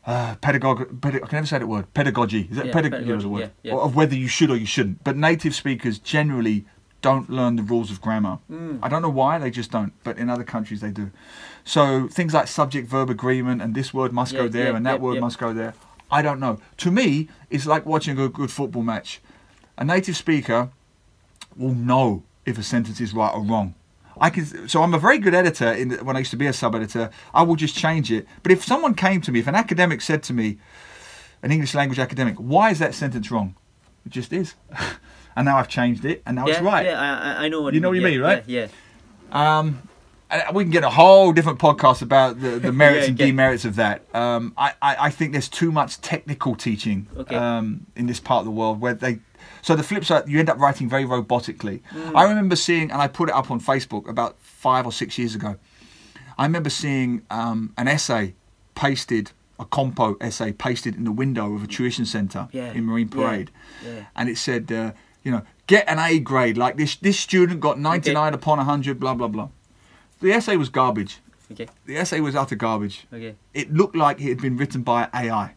S2: pedagogy. I can never say that word. Pedagogy. Is that
S1: pedagogy,
S2: is a word?
S1: yeah.
S2: Of whether you should or you shouldn't. But native speakers generally don't learn the rules of grammar. I don't know why, they just don't. But in other countries they do. So things like subject-verb agreement and this word must go there and that word must go there. I don't know. To me, it's like watching a good football match. A native speaker will know if a sentence is right or wrong. So I'm a very good editor. When I used to be a sub-editor, I will just change it. But if someone came to me, if an academic said to me, an English language academic, why is that sentence wrong? It just is. And now I've changed it, and now it's right.
S1: Yeah, I know what
S2: you know what you mean, right?
S1: Yeah.
S2: And we can get a whole different podcast about the merits and demerits of that. I think there's too much technical teaching in this part of the world where so the flip side, you end up writing very robotically. I remember seeing, and I put it up on Facebook about 5 or 6 years ago. I remember seeing an essay pasted, a compo essay pasted in the window of a tuition centre in Marine Parade, and it said, get an A grade. Like this student got 99 upon 100. Blah blah blah. The essay was garbage.
S1: Okay.
S2: The essay was utter garbage.
S1: Okay.
S2: It looked like it had been written by AI.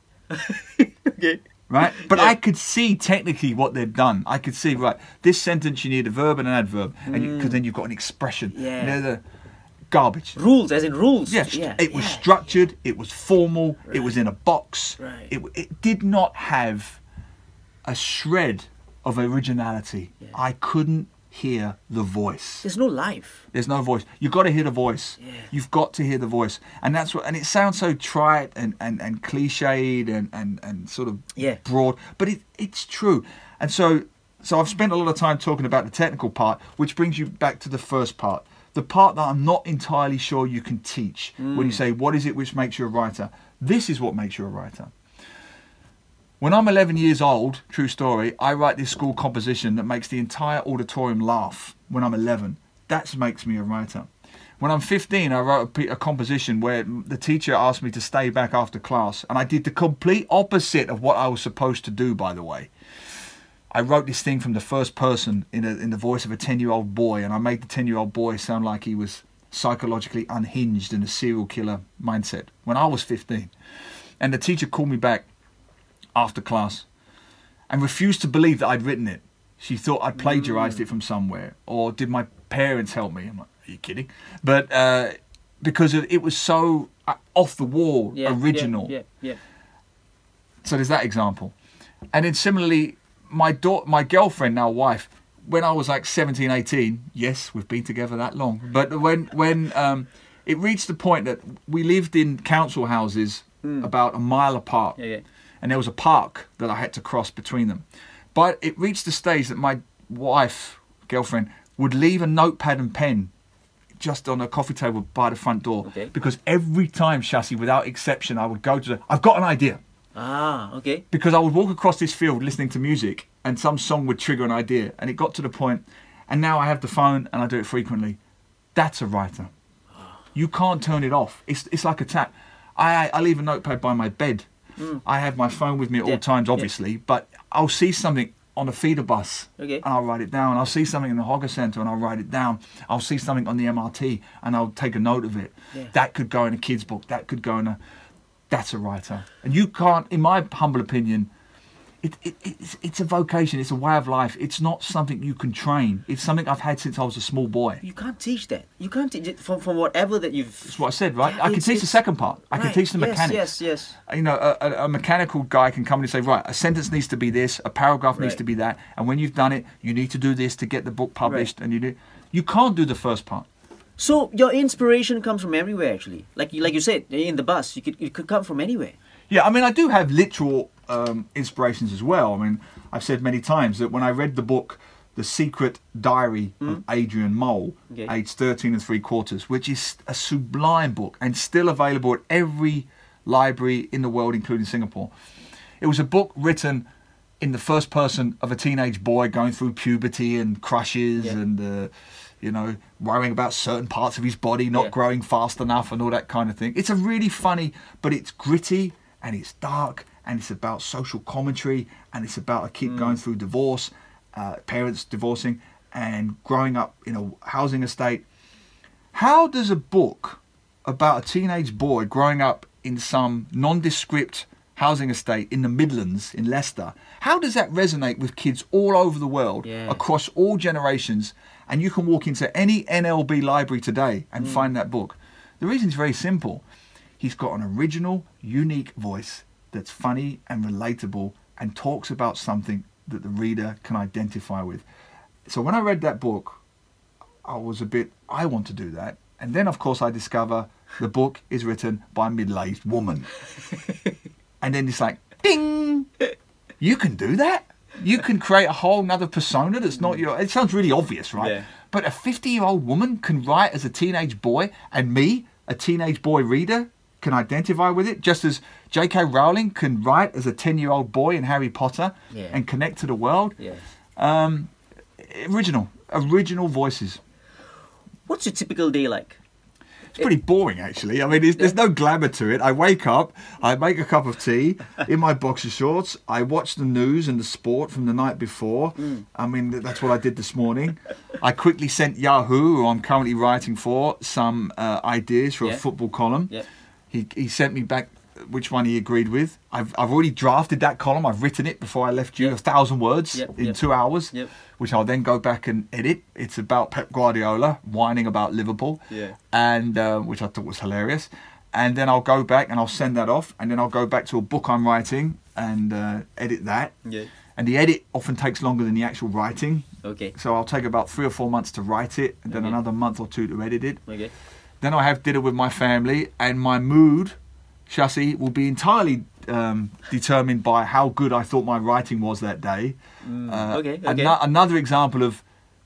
S1: Okay.
S2: Right? But I could see technically what they'd done. I could see, right, this sentence you need a verb and an adverb, and because then you've got an expression.
S1: Yeah.
S2: Garbage.
S1: Rules, as in rules.
S2: Yes. It was structured. It was formal. Right. It was in a box.
S1: Right.
S2: It did not have a shred of originality. Yeah. I couldn't hear the voice.
S1: There's no life.
S2: There's no voice. You've got to hear the voice.
S1: Yeah.
S2: You've got to hear the voice. And that's what, and it sounds so trite and cliched and sort of broad, but it's true. And so I've spent a lot of time talking about the technical part, which brings you back to the first part. The part that I'm not entirely sure you can teach when you say, what is it which makes you a writer? This is what makes you a writer. When I'm 11 years old, true story, I write this school composition that makes the entire auditorium laugh when I'm 11. That makes me a writer. When I'm 15, I wrote a composition where the teacher asked me to stay back after class, and I did the complete opposite of what I was supposed to do, by the way. I wrote this thing from the first person in the voice of a 10-year-old boy, and I made the 10-year-old boy sound like he was psychologically unhinged in a serial killer mindset when I was 15. And the teacher called me back after class and refused to believe that I'd written it. She thought I'd plagiarized it from somewhere, or did my parents help me? I'm like, are you kidding? But because it was so off the wall, original.
S1: Yeah.
S2: So there's that example. And then similarly, my girlfriend, now wife, when I was like 17, 18, yes, we've been together that long, but when it reached the point that we lived in council houses about a mile apart. And there was a park that I had to cross between them. But it reached the stage that my wife, girlfriend, would leave a notepad and pen just on a coffee table by the front door. Okay. Because every time, Shasi, without exception, I would go to I've got an idea.
S1: Ah, okay.
S2: Because I would walk across this field listening to music and some song would trigger an idea. And it got to the point, and now I have the phone and I do it frequently. That's a writer. You can't turn it off. It's like a tap. I leave a notepad by my bed. I have my phone with me at all times, obviously, but I'll see something on a feeder bus and I'll write it down. I'll see something in the Hogger Centre and I'll write it down. I'll see something on the MRT and I'll take a note of it. That could go in a kid's book. That could go in a... That's a writer. And you can't, in my humble opinion, it's a vocation. It's a way of life. It's not something you can train. It's something I've had since I was a small boy.
S1: You can't teach that. You can't teach it from whatever that you've...
S2: That's what I said, right? I can teach the second part. I can teach the mechanics.
S1: Yes.
S2: You know, a mechanical guy can come in and say, right, a sentence needs to be this, a paragraph needs to be that, and when you've done it, you need to do this to get the book published, and you can't do the first part.
S1: So your inspiration comes from everywhere, actually. Like you said, in the bus, it could come from anywhere.
S2: Yeah, I mean, I do have literal inspirations as well. I mean, I've said many times that when I read the book The Secret Diary of Adrian Mole, aged 13 3/4, which is a sublime book and still available at every library in the world, including Singapore. It was a book written in the first person of a teenage boy going through puberty and crushes and, you know, worrying about certain parts of his body not growing fast enough and all that kind of thing. It's a really funny, but it's gritty and it's dark and it's about social commentary and it's about a kid going through divorce, parents divorcing and growing up in a housing estate. How does a book about a teenage boy growing up in some nondescript housing estate in the Midlands in Leicester, how does that resonate with kids all over the world, across all generations? And you can walk into any NLB library today and find that book. The reason is very simple. He's got an original, unique voice that's funny and relatable and talks about something that the reader can identify with. So when I read that book, I was a bit, I want to do that. And then, of course, I discover the book is written by a middle-aged woman. And then it's like, ding! You can do that? You can create a whole nother persona that's not your... It sounds really obvious, right?
S1: Yeah.
S2: But a 50-year-old woman can write as a teenage boy, and me, a teenage boy reader, can identify with it, just as J.K. Rowling can write as a 10-year-old boy in Harry Potter and connect to the world.
S1: Yeah.
S2: Original voices.
S1: What's your typical day like?
S2: It's pretty boring, actually. I mean, there's no glamour to it. I wake up, I make a cup of tea in my boxer shorts. I watch the news and the sport from the night before. I mean, that's what I did this morning. I quickly sent Youre, who I'm currently writing for, some ideas for a football column. He sent me back which one he agreed with. I've already drafted that column. I've written it before I left you, 1,000 words in 2 hours, which I'll then go back and edit. It's about Pep Guardiola whining about Liverpool, and which I thought was hilarious. And then I'll go back and I'll send that off, and then I'll go back to a book I'm writing and edit that. And the edit often takes longer than the actual writing. So I'll take about 3 or 4 months to write it, and then another month or 2 to edit it. Then I have dinner with my family, and my mood, Shasi, will be entirely determined by how good I thought my writing was that day. Another example of,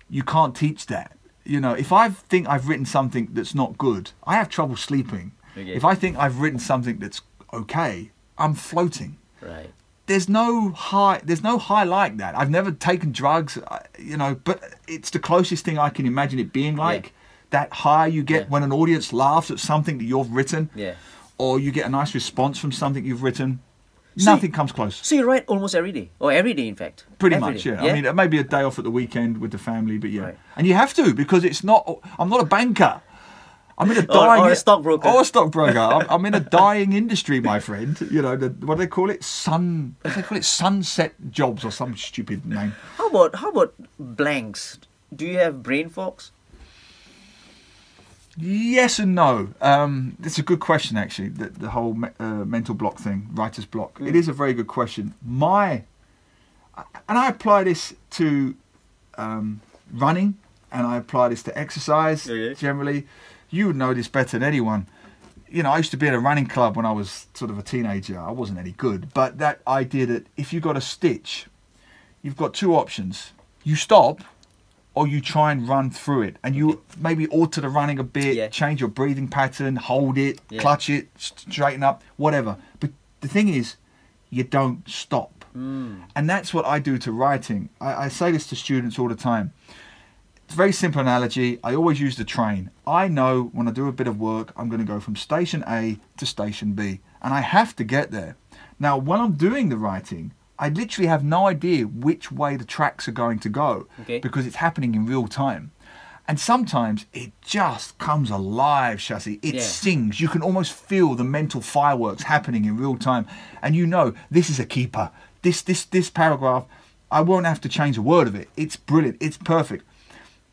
S2: you can't teach that. You know, if I think I've written something that's not good, I have trouble sleeping. If I think I've written something that's okay, I'm floating. There's no high like that. I've never taken drugs, you know, but it's the closest thing I can imagine it being like. That high you get when an audience laughs at something that you've written. Or you get a nice response from something you've written. Nothing comes close.
S1: So you write almost every day? Or every day, in fact?
S2: Pretty much, yeah. I mean, maybe a day off at the weekend with the family, but And you have to, because it's not... I'm not a banker. I'm in a dying...
S1: Or a stockbroker.
S2: Or a stockbroker. I'm in a dying industry, my friend. You know, what do they call it? Sunset jobs or some stupid name.
S1: How about blanks? Do you have brain fogs?
S2: Yes and no. It's a good question, actually, the whole mental block thing, writer's block. It is a very good question. And I apply this to running, and I apply this to exercise generally. You would know this better than anyone. You know, I used to be in a running club when I was sort of a teenager. I wasn't any good. But that idea that if you got a stitch, you've got 2 options. You stop, or you try and run through it, and you maybe alter the running a bit, change your breathing pattern, hold it, clutch it, straighten up, whatever. But the thing is, you don't stop. And that's what I do to writing. I say this to students all the time. It's a very simple analogy. I always use the train. I know when I do a bit of work, I'm going to go from station A to station B, and I have to get there. Now, when I'm doing the writing, I literally have no idea which way the tracks are going to go because it's happening in real time. And sometimes it just comes alive, Shasi. It sings. You can almost feel the mental fireworks happening in real time. And you know, this is a keeper. This paragraph, I won't have to change a word of it. It's brilliant. It's perfect.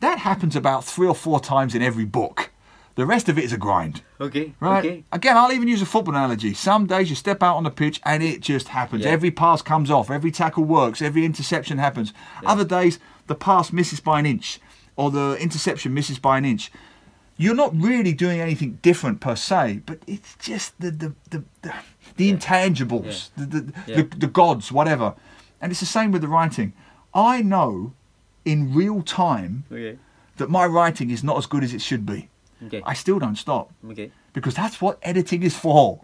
S2: That happens about 3 or 4 times in every book. The rest of it is a grind. Right? Again, I'll even use a football analogy. Some days you step out on the pitch and it just happens. Every pass comes off. Every tackle works. Every interception happens. Other days, the pass misses by an inch or the interception misses by an inch. You're not really doing anything different per se, but it's just the intangibles, the gods, whatever. And it's the same with the writing. I know in real time that my writing is not as good as it should be. I still don't stop because that's what editing is for.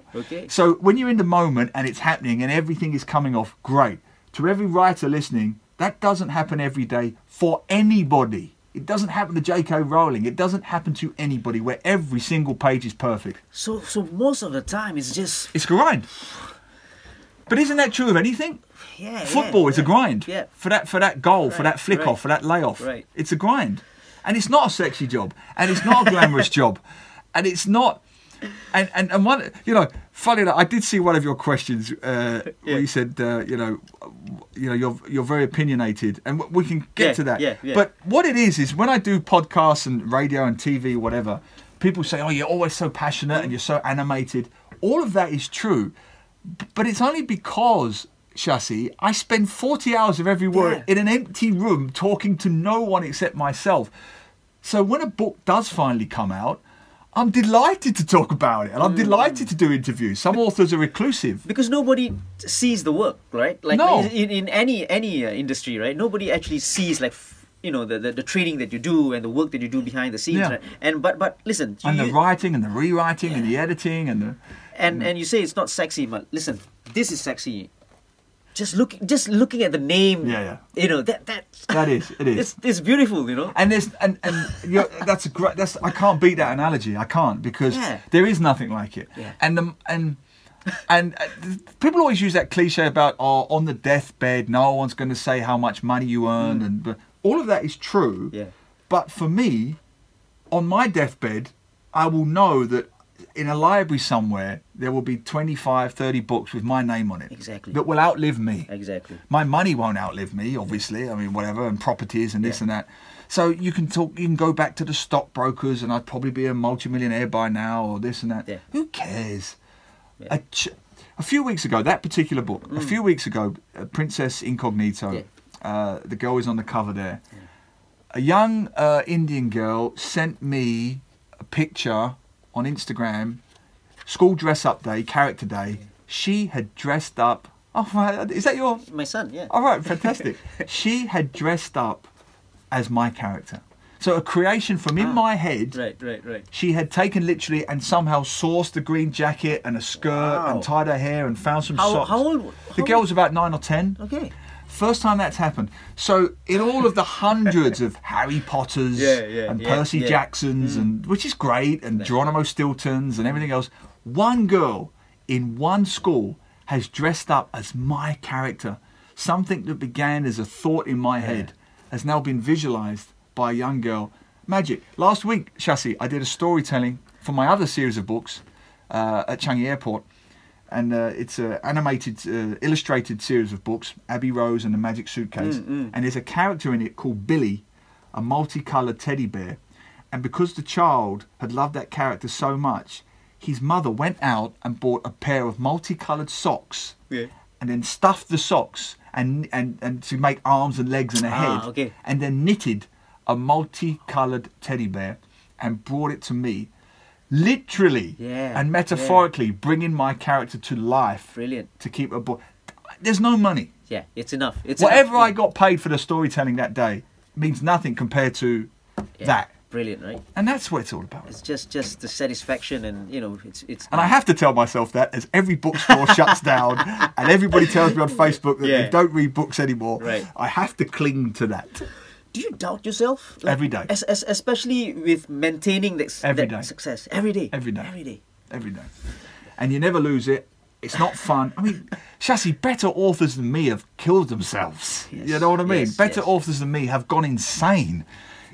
S2: So when you're in the moment and it's happening and everything is coming off, great. To every writer listening, that doesn't happen every day for anybody. It doesn't happen to J.K. Rowling. It doesn't happen to anybody where every single page is perfect.
S1: So most of the time it's just...
S2: It's a grind. But isn't that true of anything? Football is a grind. For that goal, for that flick off, for that layoff. It's a grind. And it's not a sexy job, and it's not a glamorous job, and it's not. And one, you know, funny enough, I did see one of your questions where you said, you know, you're very opinionated, and we can get to that. But what it is when I do podcasts and radio and TV, whatever, people say, "Oh, you're always so passionate and you're so animated." All of that is true, but it's only because, Shasi, I spend 40 hours of every word in an empty room talking to no one except myself. So when a book does finally come out, I'm delighted to talk about it, and I'm delighted to do interviews. Some authors are reclusive
S1: because nobody sees the work, right? Like
S2: no.
S1: in any industry, right? Nobody actually sees like you know the training that you do and the work that you do behind the scenes, right? And but listen,
S2: and the writing and the rewriting and the editing and the
S1: and you say it's not sexy, but listen, this is sexy. Just looking at the name, you know that is it is. It's beautiful, you know. And
S2: there's and that's a great. I can't beat that analogy. I can't because there is nothing like it. And people always use that cliche about on the deathbed, no one's going to say how much money you earned, and but all of that is true. But for me, on my deathbed, I will know that in a library somewhere there will be 25, 30 books with my name on it.
S1: Exactly.
S2: That will outlive me.
S1: Exactly.
S2: My money won't outlive me, obviously. I mean, whatever, and properties and this and that. So you can go back to the stockbrokers, and I'd probably be a multimillionaire by now, or this and that. Who cares? A few weeks ago, that particular book, a few weeks ago, Princess Incognito, the girl is on the cover there. A young Indian girl sent me a picture on Instagram, school dress up day, character day. She had dressed up. Oh, is that
S1: my son? Yeah.
S2: All right, fantastic. She had dressed up as my character. So a creation from in my head.
S1: Right.
S2: She had taken literally and somehow sourced a green jacket and a skirt and tied her hair and found some socks.
S1: How old?
S2: The girl was about 9 or 10.
S1: Okay.
S2: First time that's happened. So in all of the hundreds of Harry Potters and Percy Jacksons, and which is great, and Geronimo Stiltons and everything else, one girl in one school has dressed up as my character. Something that began as a thought in my head has now been visualized by a young girl. Magic. Last week, Shasi, I did a storytelling for my other series of books at Changi Airport. And it's an animated, illustrated series of books, Abbey Rose and the Magic Suitcase. And there's a character in it called Billy, a multicoloured teddy bear. And because the child had loved that character so much, his mother went out and bought a pair of multicoloured socks and then stuffed the socks and to make arms and legs and a head. And then knitted a multicoloured teddy bear and brought it to me. Literally and metaphorically bringing my character to life.
S1: Brilliant.
S2: To keep a book. There's no money.
S1: Yeah, it's enough. It's
S2: whatever
S1: enough.
S2: I got paid for the storytelling that day means nothing compared to that.
S1: Brilliant, right?
S2: And that's what it's all about.
S1: It's just the satisfaction, and you know, it's.
S2: And I have to tell myself that as every bookstore shuts down, and everybody tells me on Facebook that they don't read books anymore.
S1: Right.
S2: I have to cling to that.
S1: Do you doubt yourself? Like,
S2: every day.
S1: Especially with maintaining that success. Every day.
S2: Every day. And you never lose it. It's not fun. I mean, Shasi, better authors than me have killed themselves. You know what I mean? Better authors than me have gone insane.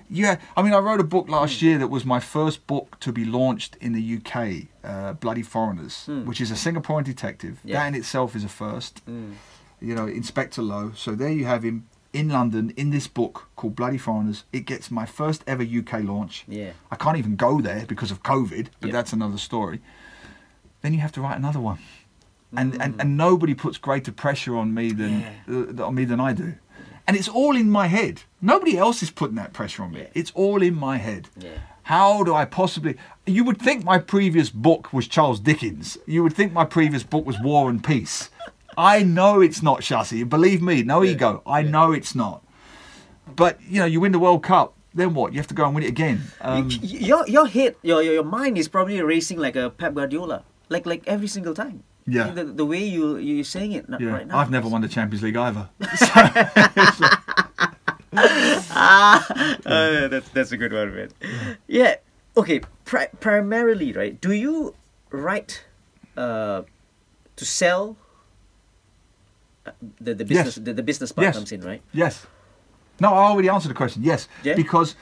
S2: Yeah, I mean, I wrote a book last year that was my first book to be launched in the UK, Bloody Foreigners, which is a Singaporean detective. That in itself is a first. You know, Inspector Lowe. So there you have him. In London, in this book called Bloody Foreigners. It gets my first ever UK launch. I can't even go there because of COVID, but that's another story. Then you have to write another one. And nobody puts greater pressure on me than I do. And it's all in my head. Nobody else is putting that pressure on me. It's all in my head. How do I possibly... You would think my previous book was Charles Dickens. You would think my previous book was War and Peace. I know it's not, Shasi. Believe me, no ego. I know it's not. But, you know, you win the World Cup, then what? You have to go and win it again.
S1: Your head, your mind is probably racing like a Pep Guardiola. Like every single time.
S2: Yeah.
S1: The way you're saying it right now.
S2: I've never won the Champions League either.
S1: That's a good one, man. Yeah. Okay. Primarily, right? Do you write to sell? The business the business part comes in, right?
S2: Yes. No, I already answered the question. Yes. Because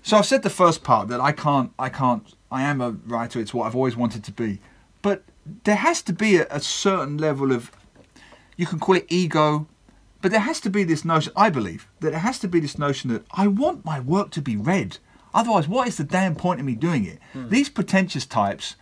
S2: So I've said the first part that I am a writer, it's what I've always wanted to be. But there has to be a certain level of, you can call it ego, but there has to be this notion, I believe, that there has to be this notion that I want my work to be read. Otherwise, what is the damn point of me doing it? These pretentious types,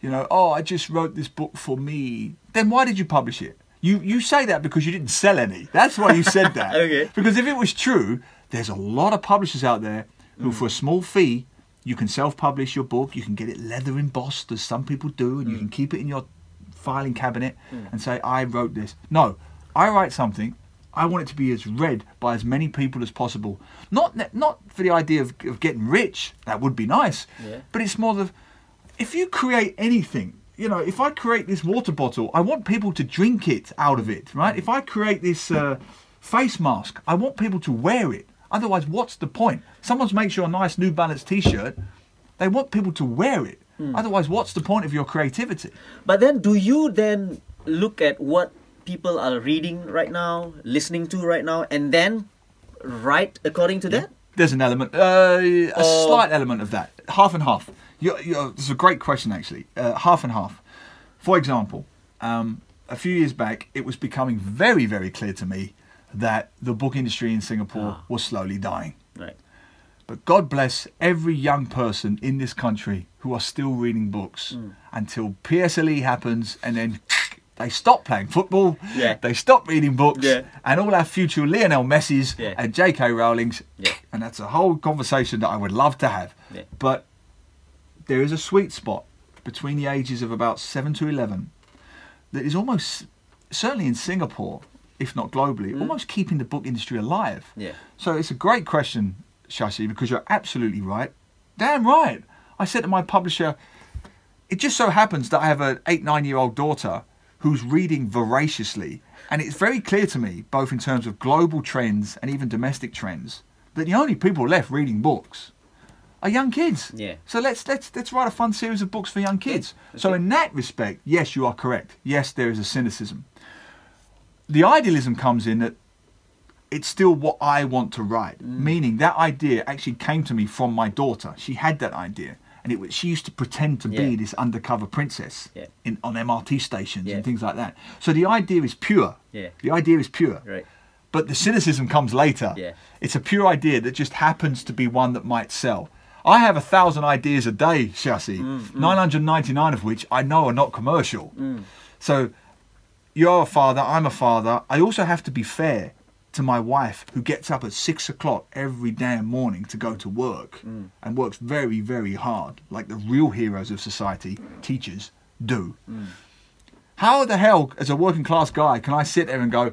S2: you know, oh, I just wrote this book for me. Then why did you publish it? You say that because you didn't sell any. That's why you said that.
S1: Okay.
S2: Because if it was true, there's a lot of publishers out there who, for a small fee, you can self-publish your book. You can get it leather embossed, as some people do, and you can keep it in your filing cabinet and say, I wrote this. No, I write something. I want it to be as read by as many people as possible. Not for the idea of getting rich. That would be nice.
S1: Yeah.
S2: But it's more of, if you create anything, you know, if I create this water bottle, I want people to drink it out of it, right? If I create this face mask, I want people to wear it. Otherwise, what's the point? Someone's makes you a nice New Balance t-shirt. They want people to wear it. Otherwise, what's the point of your creativity?
S1: But then, do you then look at what people are reading right now, listening to right now, and then write according to that?
S2: There's an element, a slight element of that. Half and half. This is a great question, actually. Half and half. For example, a few years back, it was becoming very, very clear to me that the book industry in Singapore was slowly dying.
S1: Right.
S2: But God bless every young person in this country who are still reading books until PSLE happens, and then they stop playing football, they stop reading books, and all our future Lionel Messis and J.K. Rowlings, and that's a whole conversation that I would love to have. But there is a sweet spot between the ages of about 7 to 11 that is almost, certainly in Singapore, if not globally, almost keeping the book industry alive. So it's a great question, Shashi, because you're absolutely right. Damn right. I said to my publisher, it just so happens that I have an 8-9-year-old daughter who's reading voraciously, and it's very clear to me, both in terms of global trends and even domestic trends, that the only people left reading books are young kids. So let's write a fun series of books for young kids. So in that respect, yes, you are correct. Yes, there is a cynicism. The idealism comes in that it's still what I want to write, meaning that idea actually came to me from my daughter. She had that idea, and she used to pretend to be this undercover princess on MRT stations and things like that. So the idea is pure. The idea is pure.
S1: Right.
S2: But the cynicism comes later. It's a pure idea that just happens to be one that might sell. I have 1,000 ideas a day, Shashi, 999 of which I know are not commercial. So you're a father, I'm a father. I also have to be fair to my wife, who gets up at 6 o'clock every damn morning to go to work and works very, very hard, like the real heroes of society, teachers, do. How the hell, as a working class guy, can I sit there and go,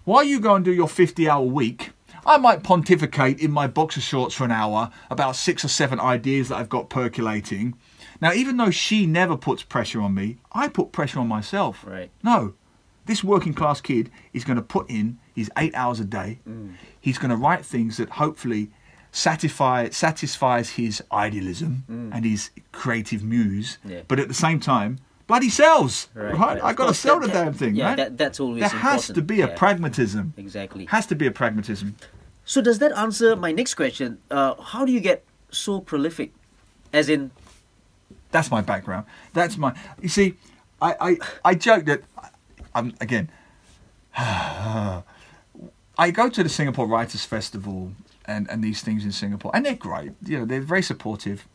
S2: while you go and do your 50-hour week, I might pontificate in my boxer shorts for an hour about 6 or 7 ideas that I've got percolating. Now, even though she never puts pressure on me, I put pressure on myself. No, this working class kid is going to put in his 8 hours a day. He's going to write things that hopefully satisfies his idealism and his creative muse, but at the same time, bloody sells. Right? I've got to sell the damn thing. Right?
S1: That's always
S2: there
S1: important.
S2: has to be a pragmatism.
S1: Exactly.
S2: Has to be a pragmatism.
S1: So does that answer my next question? How do you get so prolific? As in,
S2: that's my background. That's my. You see, I joke that again. I go to the Singapore Writers Festival and these things in Singapore, and they're great. You know, they're very supportive,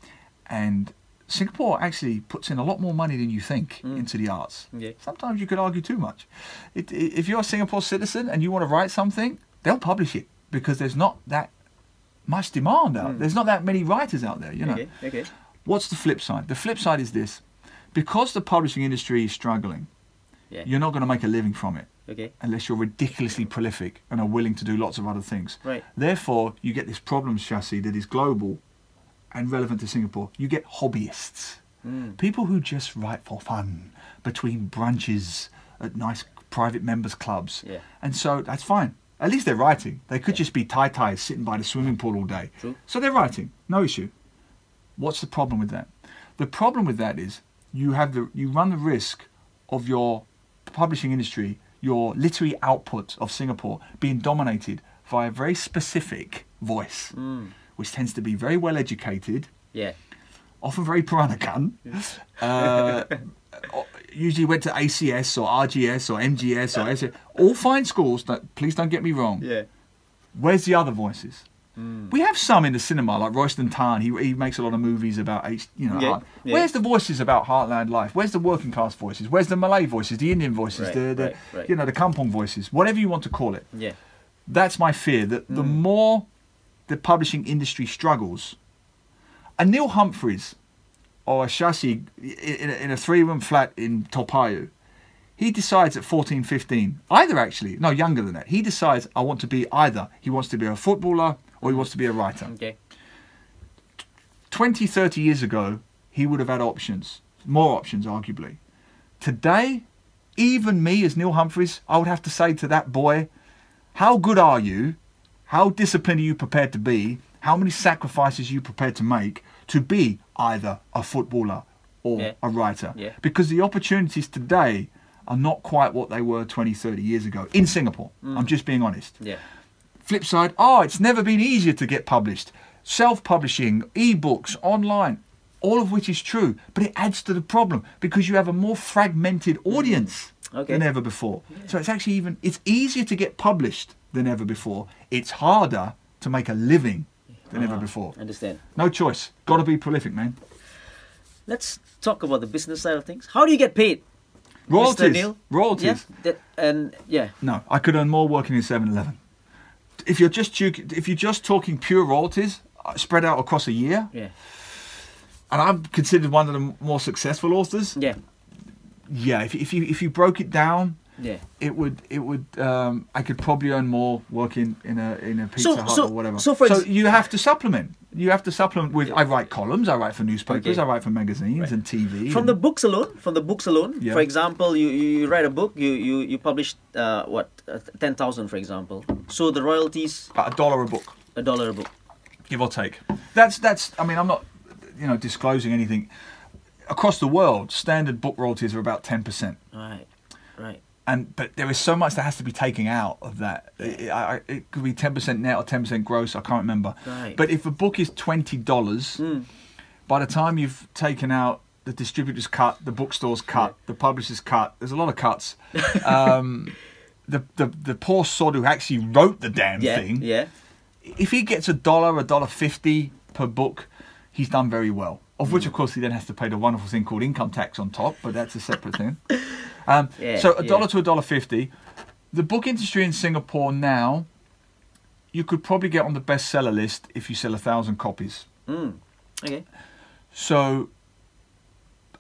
S2: and Singapore actually puts in a lot more money than you think into the arts. Sometimes you could argue too much. If you're a Singapore citizen and you want to write something, they'll publish it because there's not that much demand out. There's not that many writers out there. You know. What's the flip side? The flip side is this: because the publishing industry is struggling, you're not going to make a living from it. Unless you're ridiculously prolific and are willing to do lots of other things. Therefore, you get this problem, Shashi, that is global and relevant to Singapore. You get hobbyists. People who just write for fun between brunches at nice private members clubs. And so that's fine. At least they're writing. They could just be tai-tais sitting by the swimming pool all day. So they're writing. No issue. What's the problem with that? The problem with that is you run the risk of your publishing industry, your literary output of Singapore being dominated by a very specific voice, which tends to be very well educated,
S1: Yeah.
S2: often very Peranakan. Usually went to ACS or RGS or MGS or SC. All fine schools. Please don't get me wrong.
S1: Yeah.
S2: Where's the other voices? We have some in the cinema, like Royston Tan. He makes a lot of movies about,
S1: Yeah.
S2: Where's the voices about heartland life? Where's the working class voices? Where's the Malay voices, the Indian voices, the Kampong voices, whatever you want to call it?
S1: Yeah.
S2: That's my fear, that the more the publishing industry struggles, a Neil Humphreys or a Shasi in a 3-room flat in Topayu, he decides at 14, 15, either actually, no, younger than that, he decides he wants to be a footballer or he wants to be a writer.
S1: Okay.
S2: 20, 30 years ago, he would have had options, more options arguably. Today, even me as Neil Humphreys, I would have to say to that boy, how good are you? How disciplined are you prepared to be? How many sacrifices are you prepared to make to be either a footballer or a writer?
S1: Yeah.
S2: Because the opportunities today are not quite what they were 20, 30 years ago in Singapore. I'm just being honest.
S1: Yeah.
S2: Flip side, it's never been easier to get published. Self-publishing, e-books, online, all of which is true. But it adds to the problem because you have a more fragmented audience than ever before. Yeah. So it's actually it's easier to get published than ever before. It's harder to make a living than ever before.
S1: Understand.
S2: No choice. Got to be prolific, man.
S1: Let's talk about the business side of things. How do you get paid?
S2: Royalties.
S1: Mr. Neil?
S2: Royalties.
S1: Yeah,
S2: No, I could earn more working in 7-Eleven. If you're just talking pure royalties spread out across a year,
S1: yeah,
S2: and I'm considered one of the more successful authors.
S1: yeah,
S2: yeah. If you broke it down,
S1: yeah,
S2: it would I could probably earn more working in a Pizza Hut or whatever.
S1: So
S2: you have to supplement. You have to supplement with. I write columns. I wite for newspapers. I write for magazines and TV.
S1: From the books alone.
S2: Yeah.
S1: For example, you write a book. You publish 10,000, for example. So the royalties.
S2: About $1 a book.
S1: $1 a book.
S2: Give or take. That's. I mean, I'm not, disclosing anything. Across the world, standard book royalties are about 10%.
S1: Right.
S2: But there is so much that has to be taken out of that. It could be 10% net or 10% gross. I can't remember.
S1: Right.
S2: But if a book is $20, by the time you've taken out the distributor's cut, the bookstore's cut, the publisher's cut, there's a lot of cuts. The poor sod who actually wrote the damn thing.
S1: Yeah.
S2: If he gets $1.50 per book, he's done very well. Of which, of course, he then has to pay the wonderful thing called income tax on top, but that's a separate thing. So $1 to $1.50. The book industry in Singapore now, you could probably get on the bestseller list if you sell 1,000 copies.
S1: Okay.
S2: So,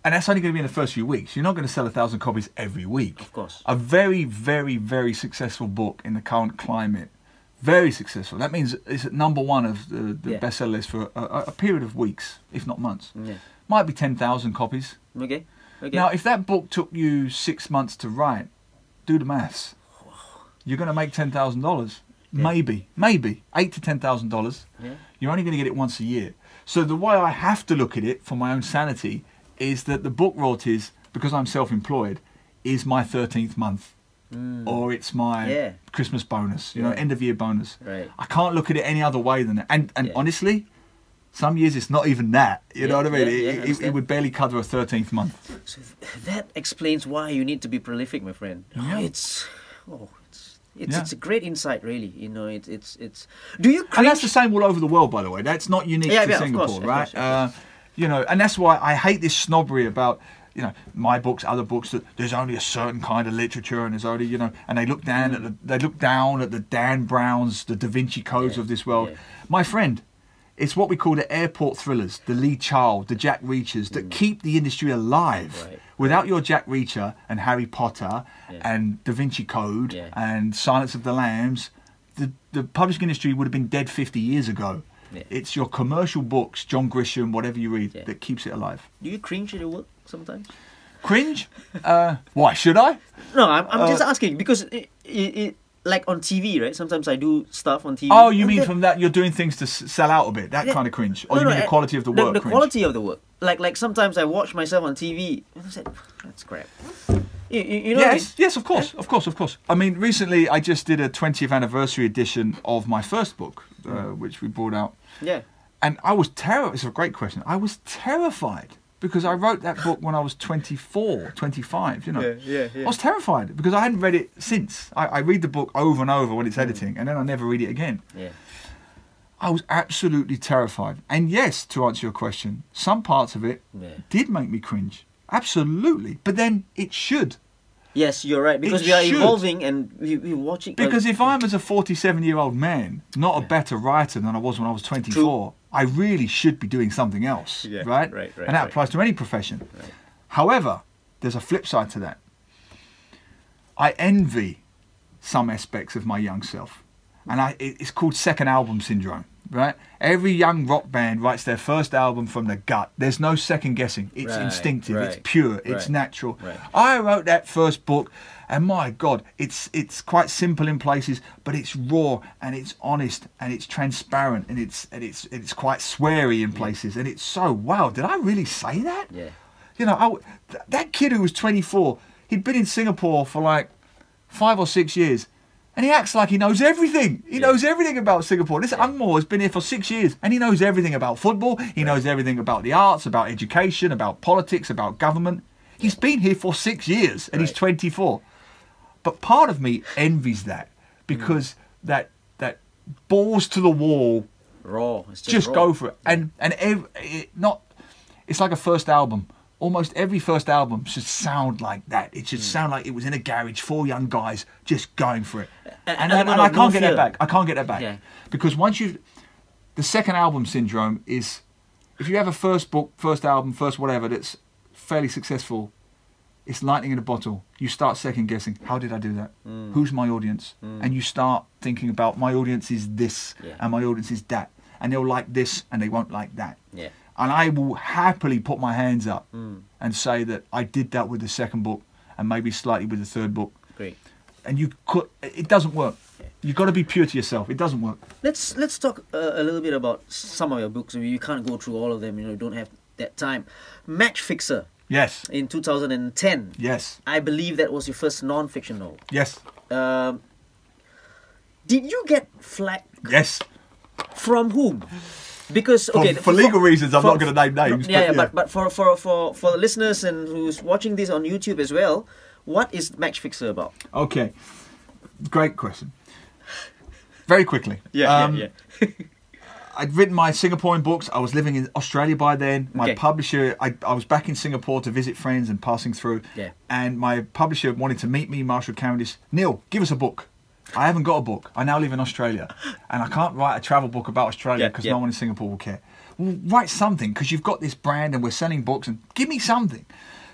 S2: and that's only going to be in the first few weeks. You're not going to sell 1,000 copies every week.
S1: Of course.
S2: A very, very, very successful book in the current climate. Very successful. That means it's at number one of the bestseller list for a period of weeks, if not months.
S1: Yeah.
S2: Might be 10,000 copies.
S1: Okay.
S2: Now, if that book took you 6 months to write, do the maths. You're going to make $10,000. Maybe $8,000 to $10,000.
S1: Yeah.
S2: You're only going to get it once a year. So the way I have to look at it for my own sanity is that the book royalties, because I'm self-employed, is my 13th month. Or it's my Christmas bonus, end of year bonus.
S1: Right.
S2: I can't look at it any other way than that. And honestly, some years it's not even that. You know what I mean? It would barely cover a 13th month.
S1: So that explains why you need to be prolific, my friend.
S2: Yeah.
S1: It's a great insight, really. It's. Do you?
S2: And that's the same all over the world, by the way. That's not unique to Singapore,
S1: of course,
S2: right?
S1: Of course.
S2: And that's why I hate this snobbery about. My books, other books, that there's only a certain kind of literature, and there's only, and they look down at the Dan Browns, the Da Vinci Codes of this world. Yeah. My friend, it's what we call the airport thrillers, the Lee Child, the Jack Reachers, that keep the industry alive. Right. Without your Jack Reacher and Harry Potter and Da Vinci Code and Silence of the Lambs, the publishing industry would have been dead 50 years ago. Yeah. It's your commercial books, John Grisham, whatever you read, that keeps it alive.
S1: Do you cringe at your work sometimes?
S2: Cringe? Why, should I?
S1: No, I'm just asking because it like on TV, right? Sometimes I do stuff on TV.
S2: Oh, you mean from that you're doing things to sell out a bit, that kind of cringe? Or you mean the quality of the work?
S1: The quality of the work. Like sometimes I watch myself on TV and I said, that's crap. You know
S2: yes, of course. I mean, recently I just did a 20th anniversary edition of my first book, which we brought out.
S1: Yeah.
S2: And I was terrified. It's a great question. I was terrified because I wrote that book when I was 24, 25, you know.
S1: Yeah.
S2: I was terrified because I hadn't read it since. I read the book over and over when it's editing, and then I never read it again.
S1: Yeah.
S2: I was absolutely terrified. And yes, to answer your question, some parts of it did make me cringe. Absolutely. But then it should.
S1: Yes, you're right. Because we are evolving and we're watching.
S2: Because if I'm as a 47-year-old man, not a better writer than I was when I was 24, I really should be doing something else.
S1: Yeah,
S2: right? And that applies to any profession.
S1: Right.
S2: However, there's a flip side to that. I envy some aspects of my young self. And it's called second album syndrome, right? Every young rock band writes their first album from the gut. There's no second guessing. It's instinctive. It's pure. It's natural. Right. I wrote that first book, and my God, it's quite simple in places, but it's raw and it's honest and it's transparent and it's quite sweary in places. And it's so, wow, did I really say that?
S1: Yeah.
S2: You know, that kid who was 24, he'd been in Singapore for like 5 or 6 years. And he acts like he knows everything. He knows everything about Singapore. This Angmo has been here for 6 years, and he knows everything about football. He knows everything about the arts, about education, about politics, about government. He's been here for 6 years, and he's 24. But part of me envies that, because that balls to the wall,
S1: raw.
S2: Just
S1: raw.
S2: go for it. It's like a first album. Almost every first album should sound like that. It should sound like it was in a garage, 4 young guys just going for it. And I can't get that back. I can't get that back. Yeah. Because the second album syndrome is, if you have a first book, first album, first whatever that's fairly successful, it's lightning in a bottle. You start second guessing. How did I do that? Who's my audience? And you start thinking about, my audience is this and my audience is that. And they'll like this and they won't like that.
S1: Yeah.
S2: And I will happily put my hands up and say that I did that with the second book and maybe slightly with the third book.
S1: Great.
S2: And it doesn't work. You've got to be pure to yourself. It doesn't work.
S1: Let's talk a little bit about some of your books. You can't go through all of them. You don't have that time. Match Fixer.
S2: Yes.
S1: In 2010.
S2: Yes.
S1: I believe that was your first non-fiction novel.
S2: Yes.
S1: Did you get flack?
S2: Yes.
S1: From whom? Because
S2: for legal reasons, I'm not going to name names.
S1: But for the listeners and who's watching this on YouTube as well, what is Match Fixer about?
S2: Okay, great question. Very quickly.
S1: Yeah.
S2: I'd written my Singaporean books. I was living in Australia by then. My publisher, I was back in Singapore to visit friends and passing through. Yeah. And my publisher wanted to meet me, Marshall Cavendish. Neil, give us a book. I haven't got a book. I now live in Australia. And I can't write a travel book about Australia because no one in Singapore will care. Well, write something, because you've got this brand and we're selling books, and give me something.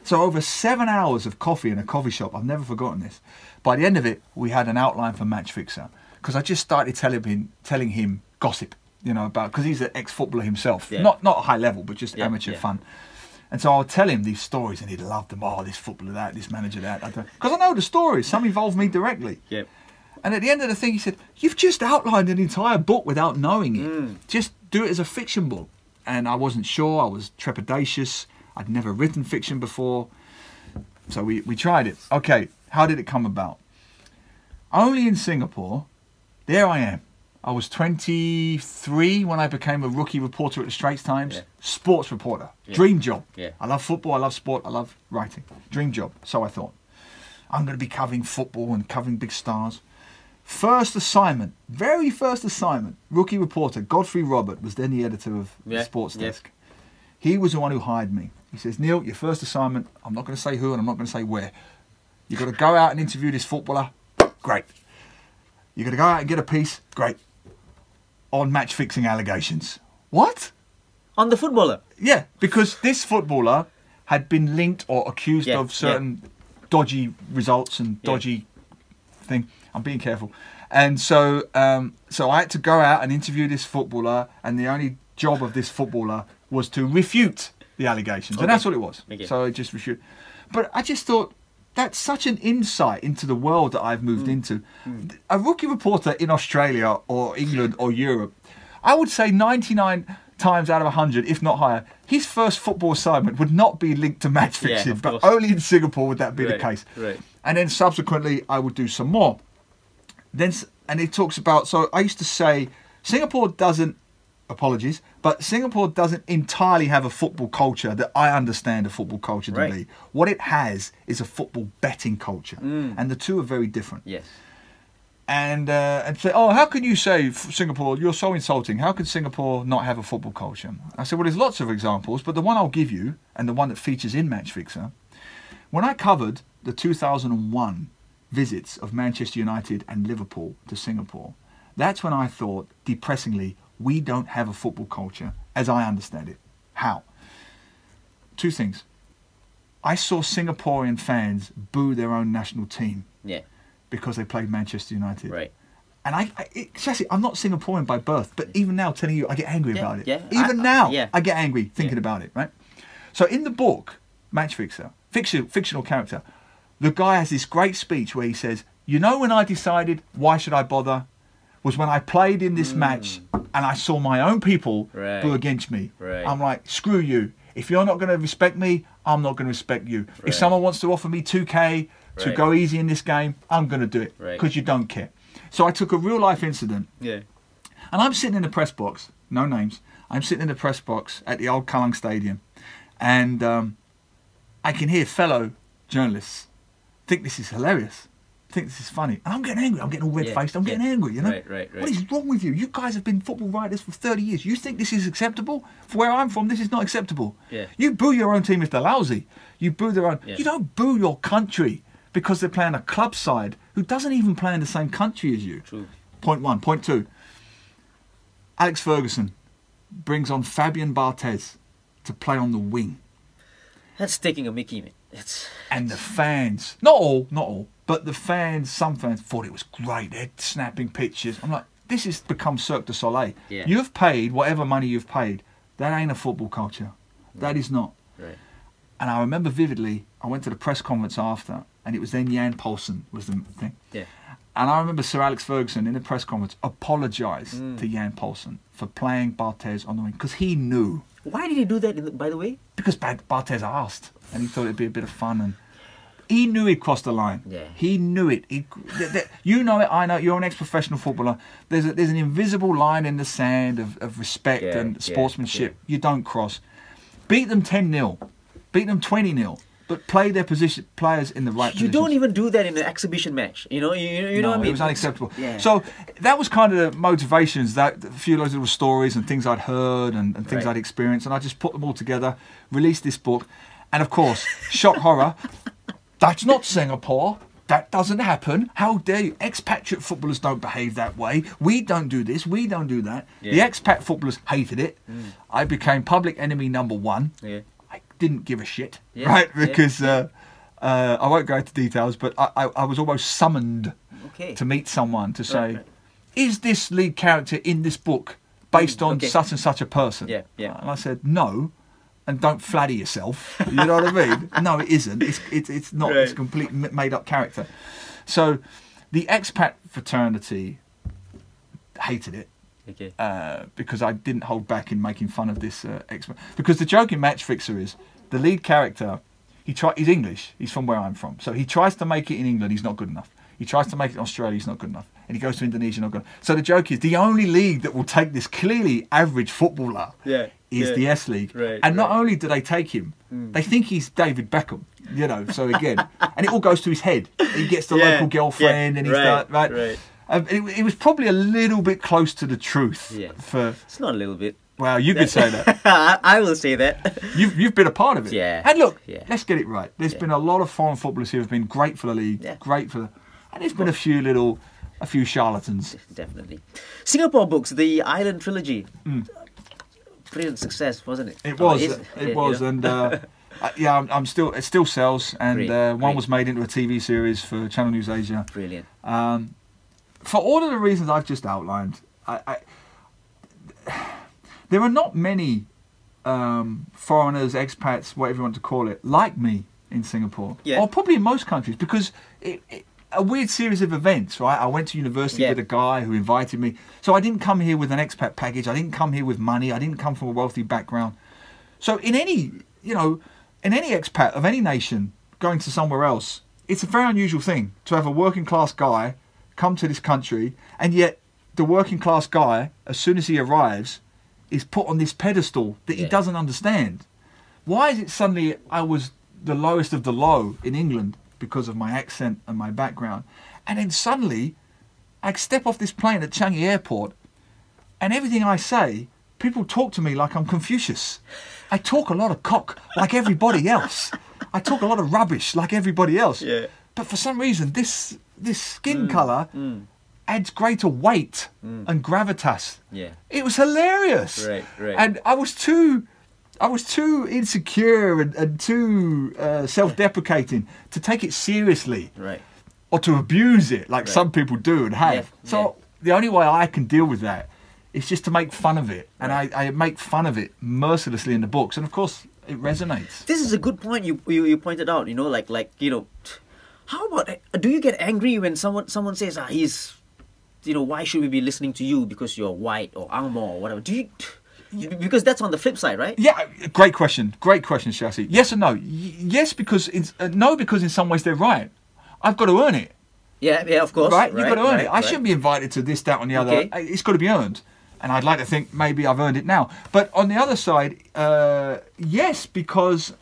S2: So over 7 hours of coffee in a coffee shop, I've never forgotten this. By the end of it, we had an outline for Match Fixer, because I just started telling him gossip, because he's an ex-footballer himself. Yeah. Not high level, but just amateur fun. And so I'll tell him these stories and he'd love them. Oh, this footballer that, this manager that. Because I know the stories. Some involve me directly.
S1: Yeah.
S2: And at the end of the thing, he said, "You've just outlined an entire book without knowing it. Just do it as a fiction book." And I wasn't sure. I was trepidatious. I'd never written fiction before. So we tried it. Okay, how did it come about? Only in Singapore, there I am. I was 23 when I became a rookie reporter at the Straits Times. Yeah. Sports reporter. Yeah. Dream job. Yeah. I love football, I love sport, I love writing. Dream job, so I thought. I'm going to be covering football and covering big stars. First assignment, very first assignment, rookie reporter Godfrey Robert was then the editor of the sports desk. He was the one who hired me. He says, "Neil, your first assignment, I'm not going to say who and I'm not going to say where. You've got to go out and interview this footballer. Great. You've got to go out and get a piece. Great. On match fixing allegations." What?
S1: On the footballer?
S2: Yeah, because this footballer had been linked or accused of certain dodgy results and dodgy thing. I'm being careful. And so so I had to go out and interview this footballer, and the only job of this footballer was to refute the allegations. And that's what it was. Okay. So I just refute. But I just thought, that's such an insight into the world that I've moved into. A rookie reporter in Australia or England or Europe, I would say 99 times out of 100, if not higher, his first football assignment would not be linked to match fixing, but only in Singapore would that be the case. Right. And then subsequently, I would do some more. And it talks about, so I used to say Singapore doesn't, apologies, but Singapore doesn't entirely have a football culture that I understand a football culture to be. What it has is a football betting culture, and the two are very different.
S1: Yes.
S2: And say, oh, how can you say Singapore, you're so insulting, how could Singapore not have a football culture? I said, well, there's lots of examples, but the one I'll give you, and the one that features in Match Fixer, when I covered the 2001 visits of Manchester United and Liverpool to Singapore, that's when I thought, depressingly, we don't have a football culture as I understand it. How? Two things. I saw Singaporean fans boo their own national team.
S1: Yeah.
S2: Because they played Manchester United.
S1: Right.
S2: And Chassis, I'm not Singaporean by birth, but even now telling you, I get angry about it.
S1: Yeah.
S2: Even now, I get angry thinking about it, right? So in the book, Match Fixer, fictional character, the guy has this great speech where he says, you know when I decided, why should I bother? Was when I played in this match and I saw my own people boo against me.
S1: Right.
S2: I'm like, screw you. If you're not going to respect me, I'm not going to respect you. If someone wants to offer me 2K to go easy in this game, I'm going to do it because you don't care. So I took a real life incident.
S1: Yeah.
S2: And I'm sitting in the press box, no names. I'm sitting in the press box at the old Kallang Stadium. And I can hear fellow journalists think this is hilarious. Think this is funny. And I'm getting angry. I'm getting all red-faced. I'm getting angry, you know?
S1: Right.
S2: What is wrong with you? You guys have been football writers for 30 years. You think this is acceptable? For where I'm from, this is not acceptable.
S1: Yeah.
S2: You boo your own team if they're lousy. You boo their own... You don't boo your country because they're playing a club side who doesn't even play in the same country as you.
S1: True.
S2: Point one. Point two. Alex Ferguson brings on Fabian Barthez to play on the wing.
S1: That's taking a mickey, man.
S2: And the fans, not all, but the fans, some fans thought it was great. They're snapping pictures. I'm like, this has become Cirque du Soleil.
S1: Yeah.
S2: You've paid whatever money you've paid. That ain't a football culture. That is not.
S1: Right.
S2: And I remember vividly, I went to the press conference after, and it was then Jan Paulsen was the thing.
S1: Yeah.
S2: And I remember Sir Alex Ferguson in the press conference apologised to Jan Paulsen for playing Barthez on the wing because he knew.
S1: Why did he do that, by the way?
S2: Because Barthez asked, and he thought it'd be a bit of fun, and he knew he'd crossed the line.
S1: Yeah.
S2: He knew it. You know it, I know it. You're an ex-professional footballer. There's an invisible line in the sand of respect and sportsmanship. You don't cross. Beat them 10-0. Beat them 20-0. But play their players in the right position.
S1: You don't even do that in an exhibition match. You know what I mean?
S2: It was unacceptable.
S1: Yeah.
S2: So that was kind of the motivations, that a few of those little stories and things I'd heard and things I'd experienced, and I just put them all together, released this book, and of course, shock horror, that's not Singapore. That doesn't happen. How dare you? Expatriate footballers don't behave that way. We don't do this. We don't do that. Yeah. The expat footballers hated it. I became public enemy number one. Yeah. I didn't give a shit, right? Because I won't go into details, but I was almost summoned to meet someone to say, is this lead character in this book based on such and such a person?
S1: Yeah, yeah.
S2: And I said, no. And don't flatter yourself. You know what I mean? No, it isn't. It's not. Right. It's a complete made-up character. So the expat fraternity hated it because I didn't hold back in making fun of this expat. Because the joke in Match Fixer is the lead character. He's English. He's from where I'm from. So he tries to make it in England. He's not good enough. He tries to make it in Australia. He's not good enough. And he goes to Indonesia. Not good enough. So the joke is the only league that will take this clearly average footballer. Yeah. Is the S League. Right, and not only do they take him, they think he's David Beckham, you know, so again, and it all goes to his head. He gets the local girlfriend and he's right. It was probably a little bit close to the truth. Yeah.
S1: It's not a little bit.
S2: Well, you could say that.
S1: I will say that.
S2: You've been a part of it.
S1: Yeah.
S2: And look, let's get it right. There's been a lot of foreign footballers who have been great for the league, great for and there's been a few charlatans. Definitely.
S1: Singapore books, the Island Trilogy. Brilliant success, wasn't it?
S2: It was, and I'm still. It still sells, and one was made into a TV series for Channel News Asia.
S1: Brilliant.
S2: For all of the reasons I've just outlined, there are not many foreigners, expats, whatever you want to call it, like me in Singapore, or probably in most countries, because a weird series of events, right? I went to university with a guy who invited me. So I didn't come here with an expat package. I didn't come here with money. I didn't come from a wealthy background. So in any expat of any nation going to somewhere else, it's a very unusual thing to have a working class guy come to this country and yet the working class guy, as soon as he arrives, is put on this pedestal that he doesn't understand. Why is it suddenly I was the lowest of the low in England because of my accent and my background? And then suddenly I step off this plane at Changi Airport and everything I say, people talk to me like I'm Confucius. I talk a lot of cock like everybody else. I talk a lot of rubbish like everybody else.
S1: Yeah.
S2: But for some reason, this skin colour adds greater weight and gravitas.
S1: Yeah.
S2: It was hilarious.
S1: Right.
S2: And I was too insecure and too self-deprecating to take it seriously.
S1: Right.
S2: Or to abuse it like some people do and have.
S1: Yeah,
S2: So the only way I can deal with that is just to make fun of it. And I make fun of it mercilessly in the books. And of course, it resonates.
S1: This is a good point you pointed out, you know, like you know, how about, do you get angry when someone says, he's, you know, why should we be listening to you because you're white or Angmo or whatever? Do you, because that's on the flip side, right?
S2: Yeah, great question, Shasi. Yes or no? Yes, because no, because in some ways they're right. I've got to earn it.
S1: Yeah, of course.
S2: Right, you've got to earn it. I shouldn't be invited to this, that, and the other.
S1: Okay.
S2: It's got to be earned. And I'd like to think maybe I've earned it now. But on the other side, yes, because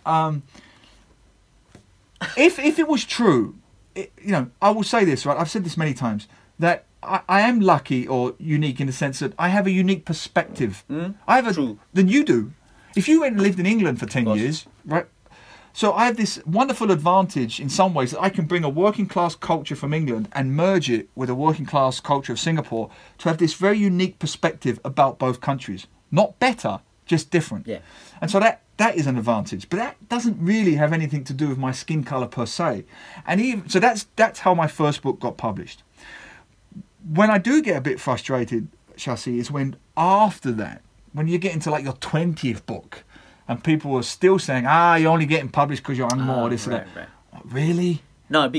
S2: if it was true, you know, I will say this, right? I've said this many times, that I am lucky or unique in the sense that I have a unique perspective. I have than you do. If you went and lived in England for 10 years, right? So I have this wonderful advantage in some ways that I can bring a working class culture from England and merge it with a working class culture of Singapore to have this very unique perspective about both countries. Not better, just different.
S1: Yeah.
S2: And so that is an advantage. But that doesn't really have anything to do with my skin colour per se. And so that's how my first book got published. When I do get a bit frustrated, Shasi, is when after that, when you get into like your 20th book, and people are still saying, you're only getting published because you're Angmo, this and that. Right. Really?
S1: No,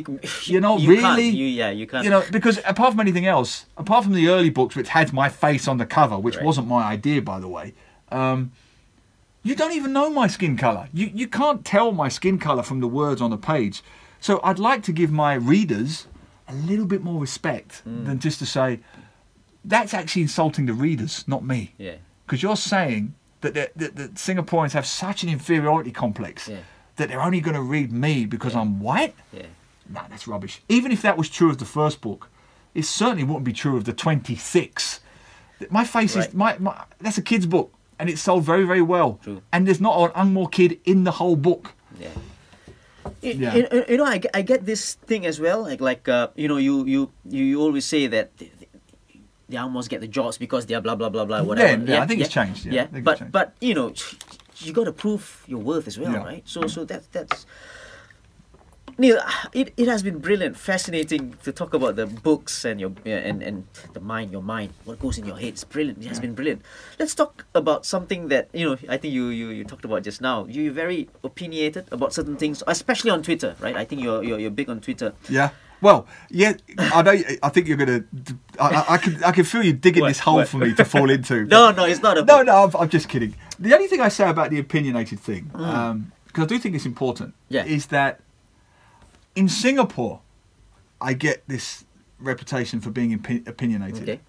S2: you know,
S1: you
S2: really?
S1: You can't.
S2: You know, because apart from anything else, apart from the early books which had my face on the cover, which wasn't my idea, by the way, you don't even know my skin colour. You can't tell my skin colour from the words on the page. So I'd like to give my readers a little bit more respect than just to say, that's actually insulting the readers, not me.
S1: Yeah.
S2: Because you're saying that Singaporeans have such an inferiority complex that they're only going to read me because I'm white?
S1: Yeah.
S2: No, that's rubbish. Even if that was true of the first book, it certainly wouldn't be true of the 26. My face is... that's a kid's book, and it's sold very, very well.
S1: True.
S2: And there's not an Angmo kid in the whole book.
S1: Yeah. You know, I get this thing as well. Like you know, you always say that the Angmos get the jobs because they are blah blah blah blah whatever.
S2: Yeah, I think it's changed. Yeah,
S1: but you know, you got to prove your worth as well, right? So that's Neil. It has been brilliant, fascinating to talk about the books and your and the mind, your mind, what goes in your head. It's brilliant. It has been brilliant. Let's talk about something that, you know, I think you talked about just now. You're very opinionated about certain things, especially on Twitter, right? I think you're big on Twitter.
S2: Yeah. Well, yeah, I know. I think you're gonna. I can feel you digging this hole for me to fall into.
S1: No, it's not a.
S2: No, I'm just kidding. The only thing I say about the opinionated thing, because I do think it's important, is that in Singapore, I get this reputation for being opinionated.
S1: Okay.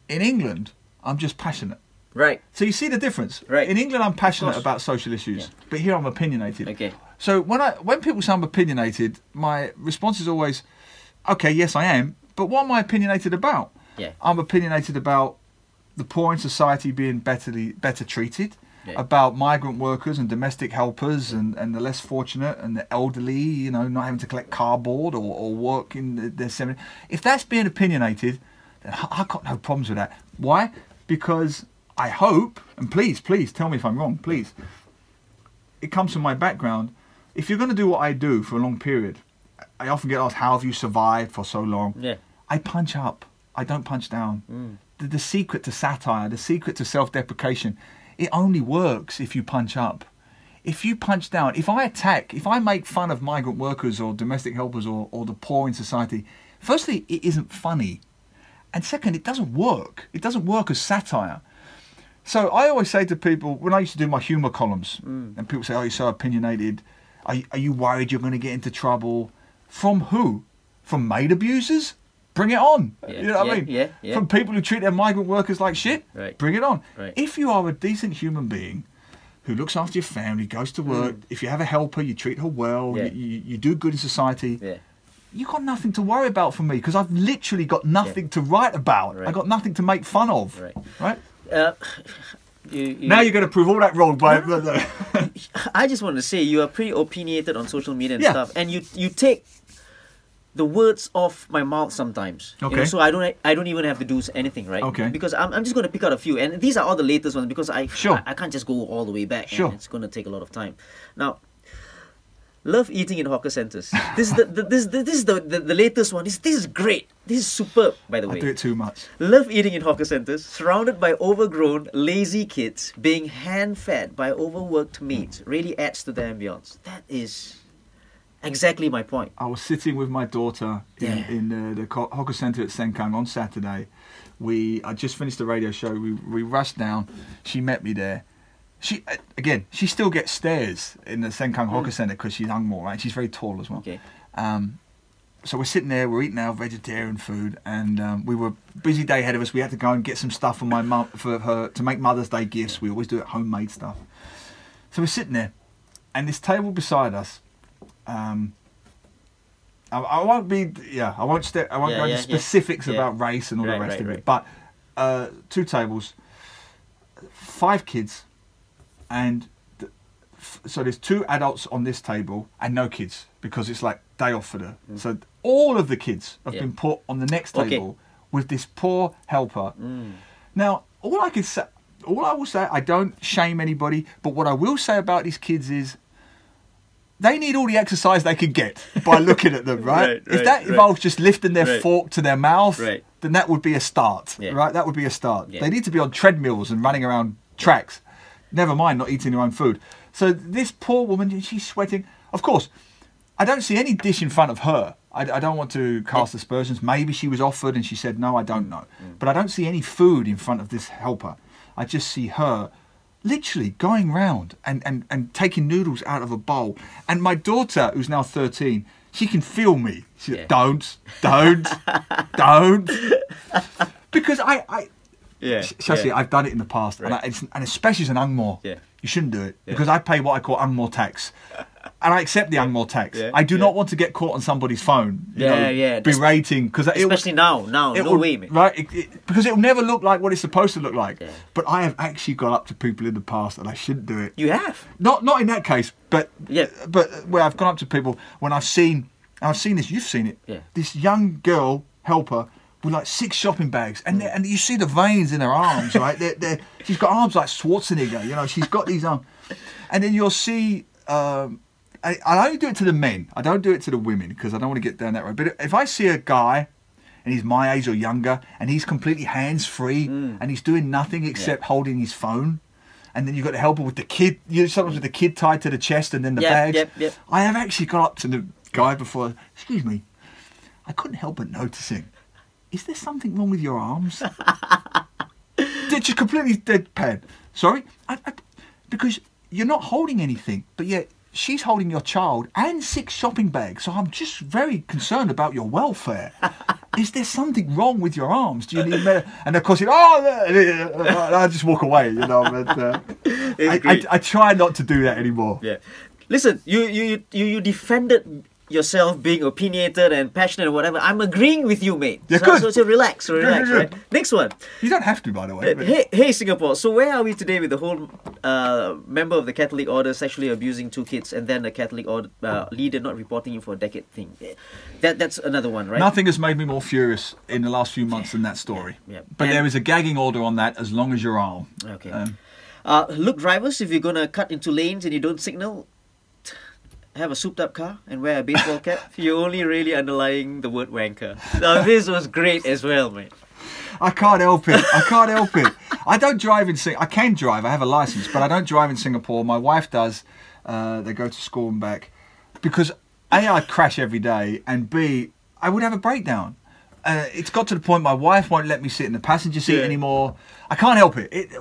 S2: In England, I'm just passionate.
S1: Right.
S2: So you see the difference.
S1: Right.
S2: In England, I'm passionate about social issues, but here I'm opinionated.
S1: Okay.
S2: So when people say I'm opinionated, my response is always, okay, yes, I am, but what am I opinionated about?
S1: Yeah.
S2: I'm opinionated about the poor in society being better treated, about migrant workers and domestic helpers and the less fortunate and the elderly, you know, not having to collect cardboard or work in their seminary. If that's being opinionated, then I've got no problems with that. Why? Because I hope, and please tell me if I'm wrong, please. It comes from my background. If you're going to do what I do for a long period, I often get asked, how have you survived for so long? Yeah. I punch up. I don't punch down. The secret to satire, the secret to self-deprecation, it only works if you punch up. If you punch down, if I make fun of migrant workers or domestic helpers or the poor in society, firstly, it isn't funny. And second, it doesn't work. It doesn't work as satire. So I always say to people, when I used to do my humour columns, and people say, oh, you're so opinionated, are you worried you're going to get into trouble? From who? From maid abusers? bring it on.
S1: Yeah,
S2: You know what I mean?
S1: Yeah.
S2: From people who treat their migrant workers like shit,
S1: Right.
S2: bring it on.
S1: Right.
S2: If you are a decent human being who looks after your family, goes to work, if you have a helper, you treat her well, you do good in society, you've got nothing to worry about from me, because I've literally got nothing to write about.
S1: Right.
S2: I've got nothing to make fun of. Right?
S1: Now
S2: you're going to prove all that wrong by...
S1: I just want to say, you are pretty opinionated on social media and
S2: Yeah.
S1: stuff, and you take the words off my mouth sometimes. You know,
S2: Okay.
S1: so I don't even have to do anything, right?
S2: Okay.
S1: Because I'm just going to pick out a few, and these are all the latest ones, because I can't just go all the way back.
S2: Sure.
S1: And it's going to take a lot of time. Now, love eating in hawker centers. This is the latest one. This is great. This is superb, by the way.
S2: I do it too much.
S1: Love eating in hawker centers, surrounded by overgrown, lazy kids, being hand-fed by overworked maids. Really adds to the ambience. That is exactly my point.
S2: I was sitting with my daughter in the hawker centre at Sengkang on Saturday. I just finished the radio show. We rushed down. She met me there. She still gets stares in the Sengkang hawker centre because she's Angmo, right? She's very tall as well.
S1: Okay.
S2: So we're sitting there, we're eating our vegetarian food, and we were busy day ahead of us. We had to go and get some stuff for my mum, for her, to make Mother's Day gifts. We always do it homemade stuff. So we're sitting there, and this table beside us. I won't go into specifics about race and all the rest of it. But 2 tables, 5 kids, and so there's 2 adults on this table and no kids, because it's like day off for them. So all of the kids have been put on the next table with this poor helper. Now, all I will say, I don't shame anybody, but what I will say about these kids is they need all the exercise they can get by looking at them, right? If that involves just lifting their fork to their mouth, then that would be a start, right? That would be a start. They need to be on treadmills and running around tracks. Never mind not eating their own food. So this poor woman, she's sweating. Of course, I don't see any dish in front of her. I don't want to cast aspersions. Maybe she was offered and she said no, I don't know. But I don't see any food in front of this helper. I just see her literally going round and taking noodles out of a bowl. And my daughter, who's now 13, she can feel me. She's like, don't. Because Shashi, I've done it in the past. And especially as an Angmo, you shouldn't do it. Because I pay what I call Angmo tax. And I accept the Angmo tax. I do not want to get caught on somebody's phone, berating.
S1: Especially now, no way, mate.
S2: Right? Because it'll never look like what it's supposed to look like. But I have actually gone up to people in the past, and I shouldn't do it.
S1: You have?
S2: Not in that case, but where I've gone up to people when I've seen this. You've seen it. This young girl helper with like 6 shopping bags, and you see the veins in her arms, right? She's got arms like Schwarzenegger. You know, she's got these arms, and then you'll see. I only do it to the men. I don't do it to the women because I don't want to get down that road. But if I see a guy and he's my age or younger and he's completely hands-free and he's doing nothing except holding his phone, and then you've got to help her with the kid, sometimes with the kid tied to the chest and then the bags. I have actually gone up to the guy before, excuse me, I couldn't help but noticing, is there something wrong with your arms? They're just completely deadpan. Sorry? Because you're not holding anything, but yet she's holding your child and 6 shopping bags. So I'm just very concerned about your welfare. Is there something wrong with your arms? Do you need medicine? And of course, I just walk away, you know. But, I try not to do that anymore.
S1: Yeah. Listen, you defended yourself being opinionated and passionate or whatever. I'm agreeing with you, mate. So relax, right? Next one.
S2: You don't have to, by the way.
S1: Hey, Singapore. So where are we today with the whole member of the Catholic order sexually abusing 2 kids and then the Catholic order leader not reporting you for a decade thing? That's another one, right?
S2: Nothing has made me more furious in the last few months than that story. But there is a gagging order on that as long as you're armed.
S1: Okay. Look, drivers, if you're going to cut into lanes and you don't signal, have a souped up car and wear a baseball cap. You're only really underlying the word wanker. Now this was great as well, mate.
S2: I can't help it. I don't drive in Singapore. I can drive. I have a license, but I don't drive in Singapore. My wife does. They go to school and back. Because A, I'd crash every day, and B, I would have a breakdown. It's got to the point my wife won't let me sit in the passenger seat anymore. I can't help it.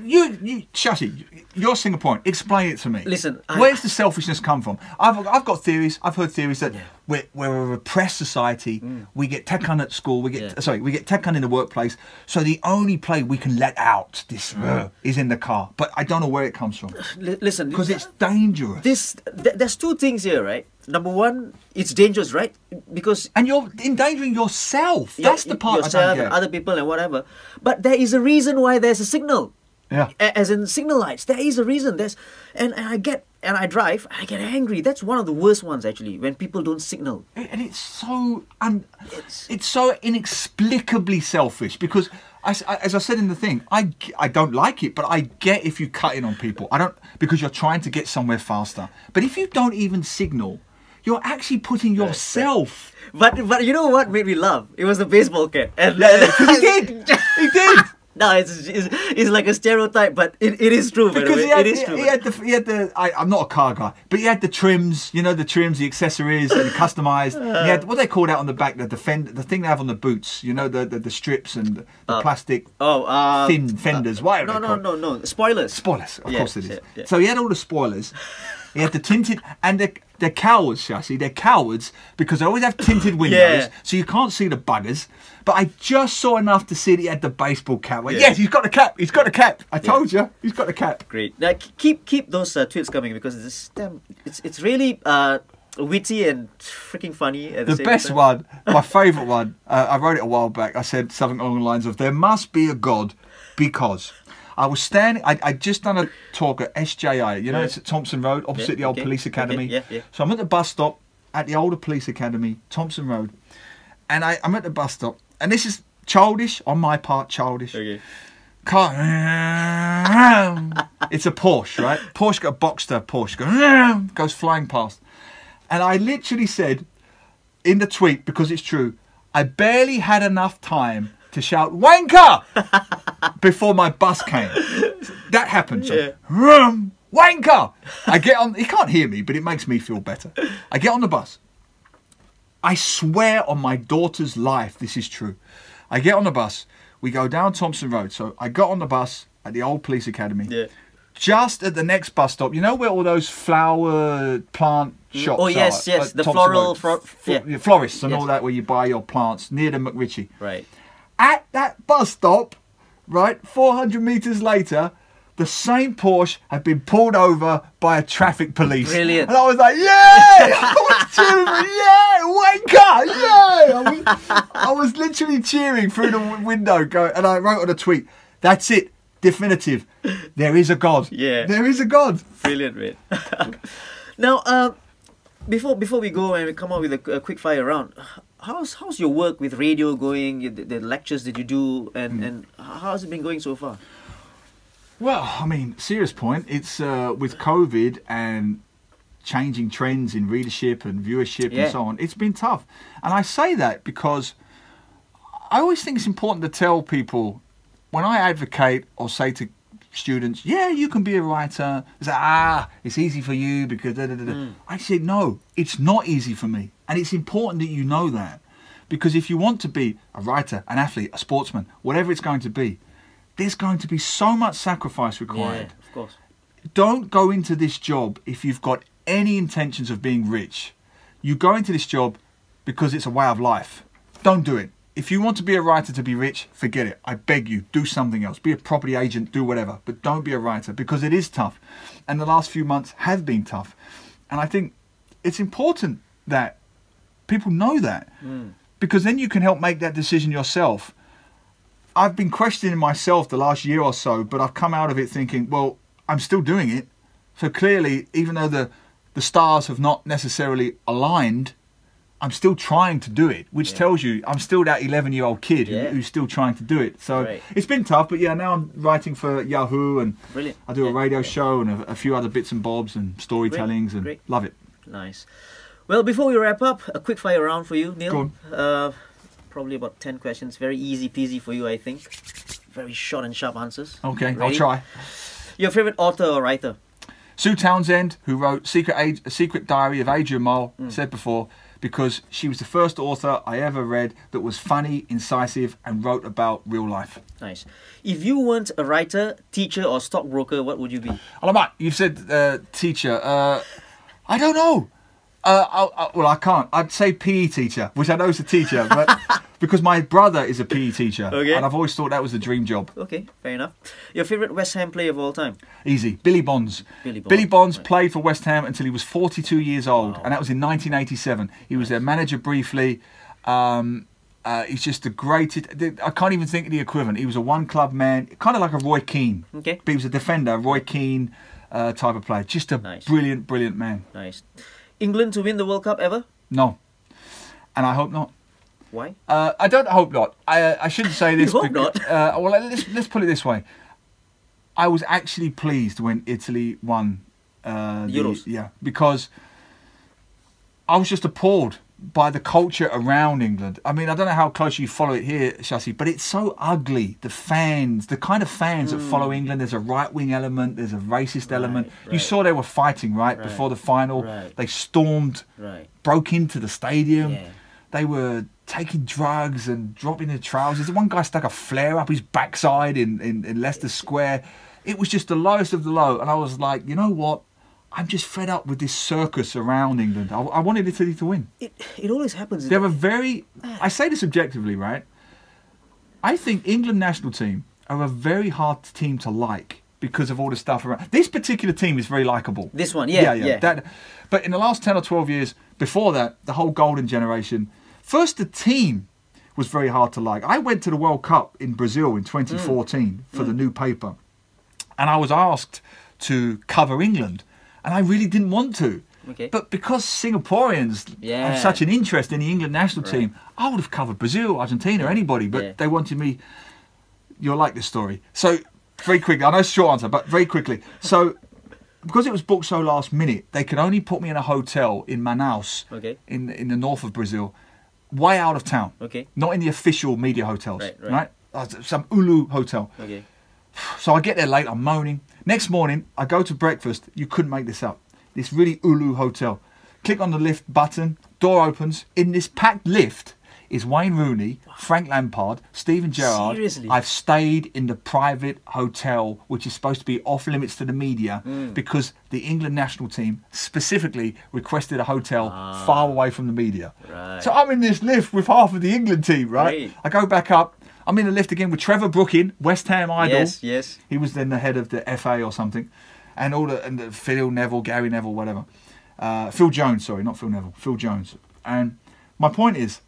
S2: You, Shashi, you're Singaporean. Explain it to me.
S1: Listen,
S2: where's the selfishness come from? I've got theories. I've heard theories that we're a repressed society. We get tekan at school. We get tekan in the workplace. So the only play we can let out this is in the car. But I don't know where it comes from.
S1: Listen,
S2: because it's dangerous.
S1: There's two things here, right? Number one, it's dangerous, right? Because
S2: you're endangering yourself. That's the part I don't get.
S1: And other people and whatever. But there is a reason why there's a signal.
S2: Yeah.
S1: As in signal lights. There is a reason. And I drive, I get angry. That's one of the worst ones, actually, when people don't signal.
S2: And it's so it's so inexplicably selfish, because as I said in the thing, I don't like it, but I get if you cut in on people. I don't, because you're trying to get somewhere faster. But if you don't even signal, you're actually putting yourself.
S1: But you know what made me laugh? It was the baseball cap. And
S2: because he did. He did.
S1: No, it's like a stereotype, but it is true.
S2: Because
S1: it is true.
S2: He had the. I'm not a car guy, but he had the trims. You know, the trims, the accessories, and customized. He had what they called out on the back, the thing they have on the boots. You know, the strips and the plastic. Thin fenders. Why?
S1: No. Spoilers.
S2: Spoilers. Of course it is.
S1: Yeah.
S2: So he had all the spoilers. He had the tinted, and they're cowards, Shashi. They're cowards because they always have tinted windows, so you can't see the buggers. But I just saw enough to see that he had the baseball cap. Yes, he's got the cap. He's got the cap. I told you, he's got the cap.
S1: Great. Now keep those tweets coming, because it's really witty and freaking funny. At the same
S2: best
S1: time.
S2: one, my favourite one. I wrote it a while back. I said something along the lines of, "There must be a God, because." I was standing, I'd just done a talk at SJI, you know, it's at Thompson Road, opposite the old police academy. So I'm at the bus stop at the older police academy, Thompson Road, and I'm at the bus stop, and this is childish, on my part, childish.
S1: Okay.
S2: Car, it's a Porsche, right? Porsche got a Boxster Porsche, goes flying past. And I literally said, in the tweet, because it's true, I barely had enough time to shout "wanker" before my bus came. That happened. So, wanker! I get on. He can't hear me, but it makes me feel better. I get on the bus. I swear on my daughter's life, this is true. I get on the bus. We go down Thompson Road. So I got on the bus at the old police academy. Yeah. Just at the next bus stop, you know where all those flower plant shops are?
S1: Yes. The floral
S2: florists and all that, where you buy your plants, near the McRitchie.
S1: Right.
S2: At that bus stop, right, 400 metres later, the same Porsche had been pulled over by a traffic police.
S1: Brilliant.
S2: And I was like, yeah! I was cheering, yeah! Wanker! Yeah! I was literally cheering through the window, and I wrote on a tweet, that's it, definitive. There is a God.
S1: Yeah.
S2: There is a God.
S1: Brilliant, mate. Now, before we go and we come up with a quick fire round, how's your work with radio going? The lectures that you do, and how's it been going so far?
S2: Well, I mean, serious point. It's with COVID and changing trends in readership and viewership and so on. It's been tough, and I say that because I always think it's important to tell people, when I advocate or say to students, yeah, you can be a writer, it's like, it's easy for you because I said, no, it's not easy for me. And it's important that you know that, because if you want to be a writer, an athlete, a sportsman, whatever it's going to be, there's going to be so much sacrifice required.
S1: Yeah, of course.
S2: Don't go into this job if you've got any intentions of being rich. You go into this job because it's a way of life. Don't do it. If you want to be a writer to be rich, forget it. I beg you, do something else. Be a property agent, do whatever. But don't be a writer, because it is tough. And the last few months have been tough. And I think it's important that people know that, because then you can help make that decision yourself. I've been questioning myself the last year or so, but I've come out of it thinking, well, I'm still doing it. So clearly, even though the stars have not necessarily aligned, I'm still trying to do it, which tells you I'm still that 11-year-old kid who's still trying to do it. So it's been tough, but yeah, now I'm writing for Yahoo, and I do a radio show and a few other bits and bobs and storytellings, and love it.
S1: Nice. Well, before we wrap up, a quick fire round for you, Neil.
S2: Go on.
S1: Probably about 10 questions. Very easy peasy for you, I think. Very short and sharp answers.
S2: Okay,
S1: Ready?
S2: I'll try.
S1: Your favourite author or writer?
S2: Sue Townsend, who wrote Secret Diary of Adrian Mole, said before, because she was the first author I ever read that was funny, incisive, and wrote about real life.
S1: Nice. If you weren't a writer, teacher, or stockbroker, what would you be?
S2: Alamak, you've said teacher. I don't know. Well, I can't. I'd say PE teacher, which I know is a teacher, but because my brother is a PE teacher,
S1: Okay.
S2: and I've always thought that was the dream job.
S1: Okay, fair enough. Your favourite West Ham player of all time?
S2: Easy. Billy Bonds.
S1: Billy Bonds, right.
S2: Played for West Ham until he was 42 years old, and that was in 1987. He was their manager briefly. He's just the greatest. I can't even think of the equivalent. He was a one-club man, kind of like a Roy Keane.
S1: Okay.
S2: But he was a defender, Roy Keane type of player. Just a
S1: Nice.
S2: brilliant, brilliant man.
S1: Nice. England to win the World Cup ever?
S2: No. And I hope not.
S1: Why?
S2: I don't hope not. I shouldn't say this.
S1: You hope not?
S2: Well, let's put it this way. I was actually pleased when Italy won
S1: Euros.
S2: Yeah, because I was just appalled by the culture around England. I mean, I don't know how close you follow it here, Shasi, but it's so ugly. The fans, the kind of fans that follow England, there's a right-wing element, there's a racist element. You
S1: right.
S2: saw they were fighting, right, before the final.
S1: Right.
S2: They stormed, broke into the stadium.
S1: Yeah.
S2: They were taking drugs and dropping their trousers. One guy stuck a flare up his backside in Leicester Square. It was just the lowest of the low. And I was like, you know what? I'm just fed up with this circus around England. I wanted Italy to win.
S1: It always happens.
S2: They're a very... I say this objectively, right? I think England national team are a very hard team to like because of all the stuff around. This particular team is very likeable.
S1: This one, yeah.
S2: But in the last 10 or 12 years, before that, the whole golden generation, first the team was very hard to like. I went to the World Cup in Brazil in 2014 for the new paper. And I was asked to cover England. And I really didn't want to.
S1: Okay.
S2: But because Singaporeans have such an interest in the England national team, I would have covered Brazil, Argentina, anybody. But they wanted me... You'll like this story. So, very quickly, I know it's a short answer, but very quickly. So, because it was booked so last minute, they could only put me in a hotel in Manaus, in the north of Brazil, way out of town. Not in the official media hotels. Right? Some Ulu hotel. So I get there late, I'm moaning. Next morning, I go to breakfast. You couldn't make this up. This really Ulu hotel. Click on the lift button. Door opens. In this packed lift is Wayne Rooney, Frank Lampard, Steven Gerrard.
S1: Seriously?
S2: I've stayed in the private hotel, which is supposed to be off limits to the media, because the England national team specifically requested a hotel far away from the media. So I'm in this lift with half of the England team, right? I go back up. I'm in the lift again with Trevor Brooking, West Ham idol.
S1: Yes.
S2: He was then the head of the FA or something. And the Phil Neville, Gary Neville, whatever. Phil Jones, sorry, not Phil Neville. Phil Jones. And my point is,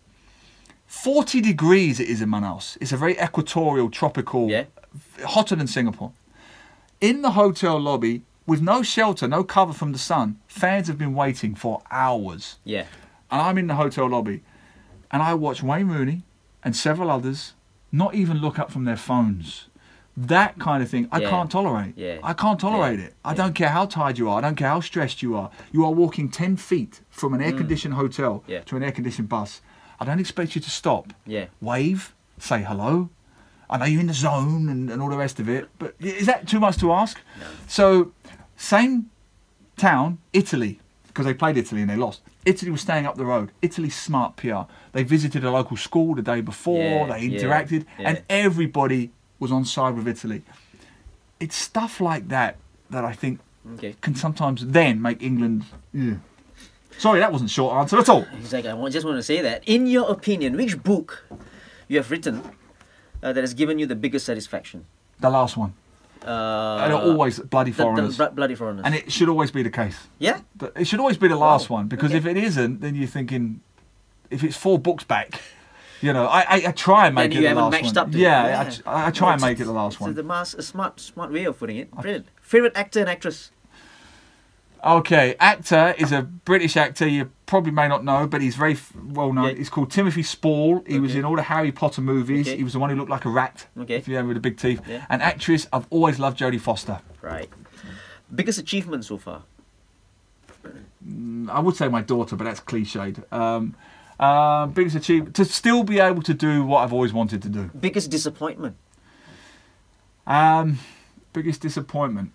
S2: 40 degrees it is in Manaus. It's a very equatorial, tropical, hotter than Singapore. In the hotel lobby, with no shelter, no cover from the sun, fans have been waiting for hours. And I'm in the hotel lobby. And I watch Wayne Rooney and several others not even look up from their phones. That kind of thing, I can't tolerate. I can't tolerate it. I don't care how tired you are. I don't care how stressed you are. You are walking 10 feet from an air-conditioned hotel to an air-conditioned bus. I don't expect you to stop. Wave, say hello. I know you're in the zone and all the rest of it, but is that too much to ask?
S1: No.
S2: So, same town, Italy, because they played Italy and they lost. Italy was staying up the road. Italy's smart PR. They visited a local school the day before. They interacted. And everybody was on side with Italy. It's stuff like that that I think can sometimes then make England... Sorry, that wasn't a short answer at all.
S1: Exactly. I just want to say that. In your opinion, which book you have written that has given you the biggest satisfaction?
S2: The last one. And always Bloody Foreigners.
S1: Bloody Foreigners.
S2: And it should always be the case.
S1: Yeah?
S2: It should always be the last one, because if it isn't, then you're thinking, if it's 4 books back, you know, I try and make it the last one.
S1: You haven't matched up to
S2: it. I try and make it the last one.
S1: It's a smart way of putting it. Brilliant. Favourite actor and actress?
S2: Okay, actor is a British actor you probably may not know, but he's very well known. He's called Timothy Spall. He was in all the Harry Potter movies. He was the one who looked like a rat, if you know, with the big teeth. And actress, I've always loved Jodie Foster.
S1: Right. Biggest achievement so far?
S2: I would say my daughter, but that's cliched. Biggest achievement, to still be able to do what I've always wanted to do.
S1: Biggest disappointment?
S2: Biggest disappointment.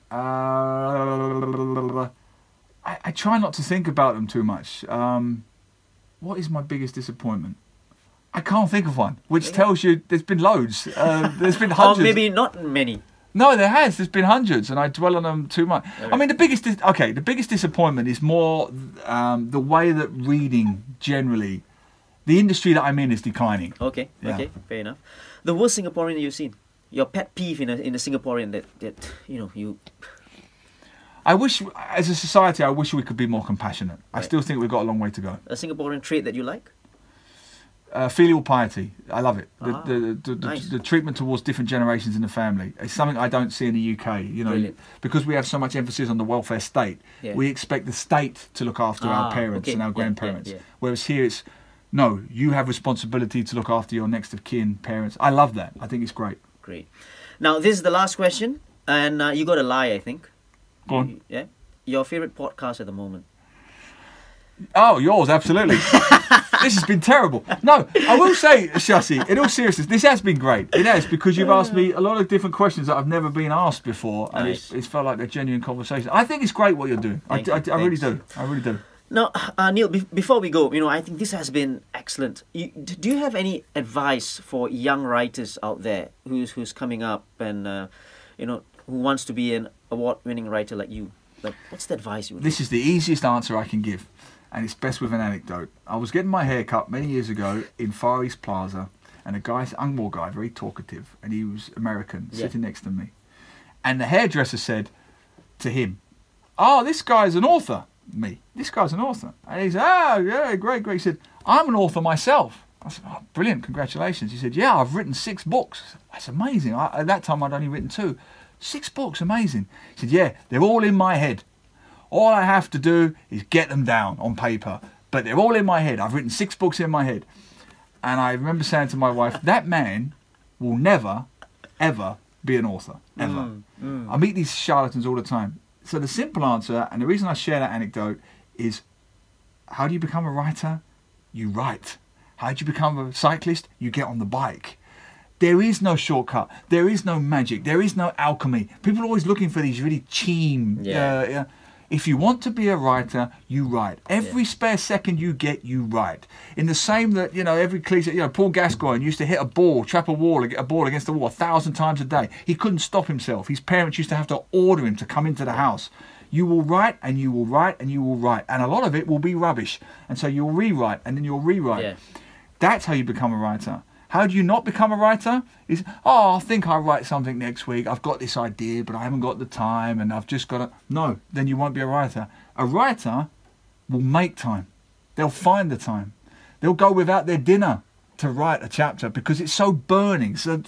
S2: I try not to think about them too much. what is my biggest disappointment? I can't think of one, which tells you there's been loads. There's been hundreds.
S1: Or maybe not many.
S2: No, there has. There's been hundreds, and I dwell on them too much. Okay. I mean, the biggest disappointment is more the way that reading generally, the industry that I'm in is declining.
S1: Okay, okay, fair enough. The worst Singaporean you've seen, your pet peeve in a Singaporean that you.
S2: I wish, as a society, I wish we could be more compassionate. Right. I still think we've got a long way to go.
S1: A Singaporean trait that you like?
S2: Filial piety. I love it.
S1: Nice.
S2: The treatment towards different generations in the family. It's something I don't see in the UK. You know, Brilliant. Because we have so much emphasis on the welfare state. Yeah. We expect the state to look after our parents and our grandparents. Yeah. Whereas here it's, no, you have responsibility to look after your next of kin parents. I love that. I think it's great.
S1: Great. Now, this is the last question. And you got a lie, I think.
S2: Go on.
S1: Yeah. Your favourite podcast at the moment?
S2: Oh, yours, absolutely. This has been terrible. No, I will say, Shasi, in all seriousness, this has been great. It has, because you've asked me a lot of different questions that I've never been asked before, and it's felt like a genuine conversation. I think it's great what you're doing. I really do. I really do.
S1: Now, Neil, before we go, I think this has been excellent. Do you have any advice for young writers out there who's coming up and who wants to be an award-winning writer like you? Like, what's the advice you would give?
S2: This is the easiest answer I can give. And it's best with an anecdote. I was getting my hair cut many years ago in Far East Plaza, and a guy, Angmo guy, very talkative, and he was American, sitting next to me. And the hairdresser said to him, "Oh, this guy's an author." Me, "This guy's an author." And he said, "Oh, yeah, great, great." He said, "I'm an author myself." I said, "Oh, brilliant, congratulations." He said, "Yeah, I've written 6 books." I said, "That's amazing." At that time, I'd only written 2. 6 books, amazing. He said, "Yeah, they're all in my head. All I have to do is get them down on paper, but they're all in my head. I've written 6 books in my head." And I remember saying to my wife, that man will never, ever be an author, ever. I meet these charlatans all the time. So the simple answer, and the reason I share that anecdote, is how do you become a writer? You write. How do you become a cyclist? You get on the bike. There is no shortcut. There is no magic. There is no alchemy. People are always looking for these really cheap... If you want to be a writer, you write. Every spare second you get, you write. In the same that, every cliche, Paul Gascoigne used to hit a ball, trap a ball against the wall 1,000 times a day. He couldn't stop himself. His parents used to have to order him to come into the house. You will write, and you will write, and you will write. And a lot of it will be rubbish. And so you'll rewrite, and then you'll rewrite. Yeah. That's how you become a writer. How do you not become a writer? Is, I think I'll write something next week. I've got this idea, but I haven't got the time, and I've just got to... No, then you won't be a writer. A writer will make time. They'll find the time. They'll go without their dinner to write a chapter because it's so burning. So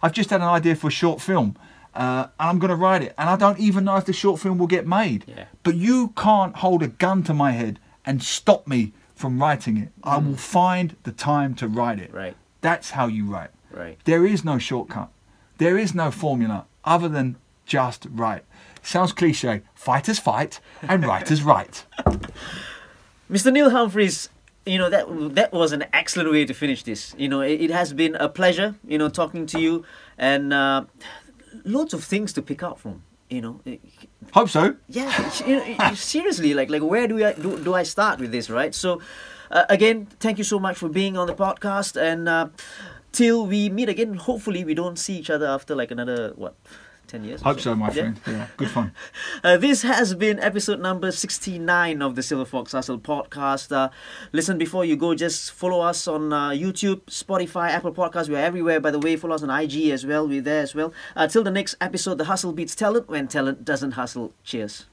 S2: I've just had an idea for a short film, and I'm going to write it. And I don't even know if the short film will get made. Yeah. But you can't hold a gun to my head and stop me from writing it. I will find the time to write it.
S1: Right.
S2: That's how you write.
S1: Right.
S2: There is no shortcut. There is no formula other than just write. Sounds cliche. Fighters fight and writers write.
S1: Mr. Neil Humphreys, that was an excellent way to finish this. It has been a pleasure, talking to you, and loads of things to pick up from.
S2: Hope so.
S1: Yeah. Seriously, like where do I start with this, right? So. Again, thank you so much for being on the podcast, and till we meet again, hopefully we don't see each other after like another, 10 years?
S2: Hope so, my friend. Yeah, good fun.
S1: This has been episode number 69 of the Silverfox Hustle podcast. Listen before you go, just follow us on YouTube, Spotify, Apple Podcasts. We're everywhere, by the way. Follow us on IG as well. We're there as well. Till the next episode, The Hustle Beats Talent, when talent doesn't hustle. Cheers.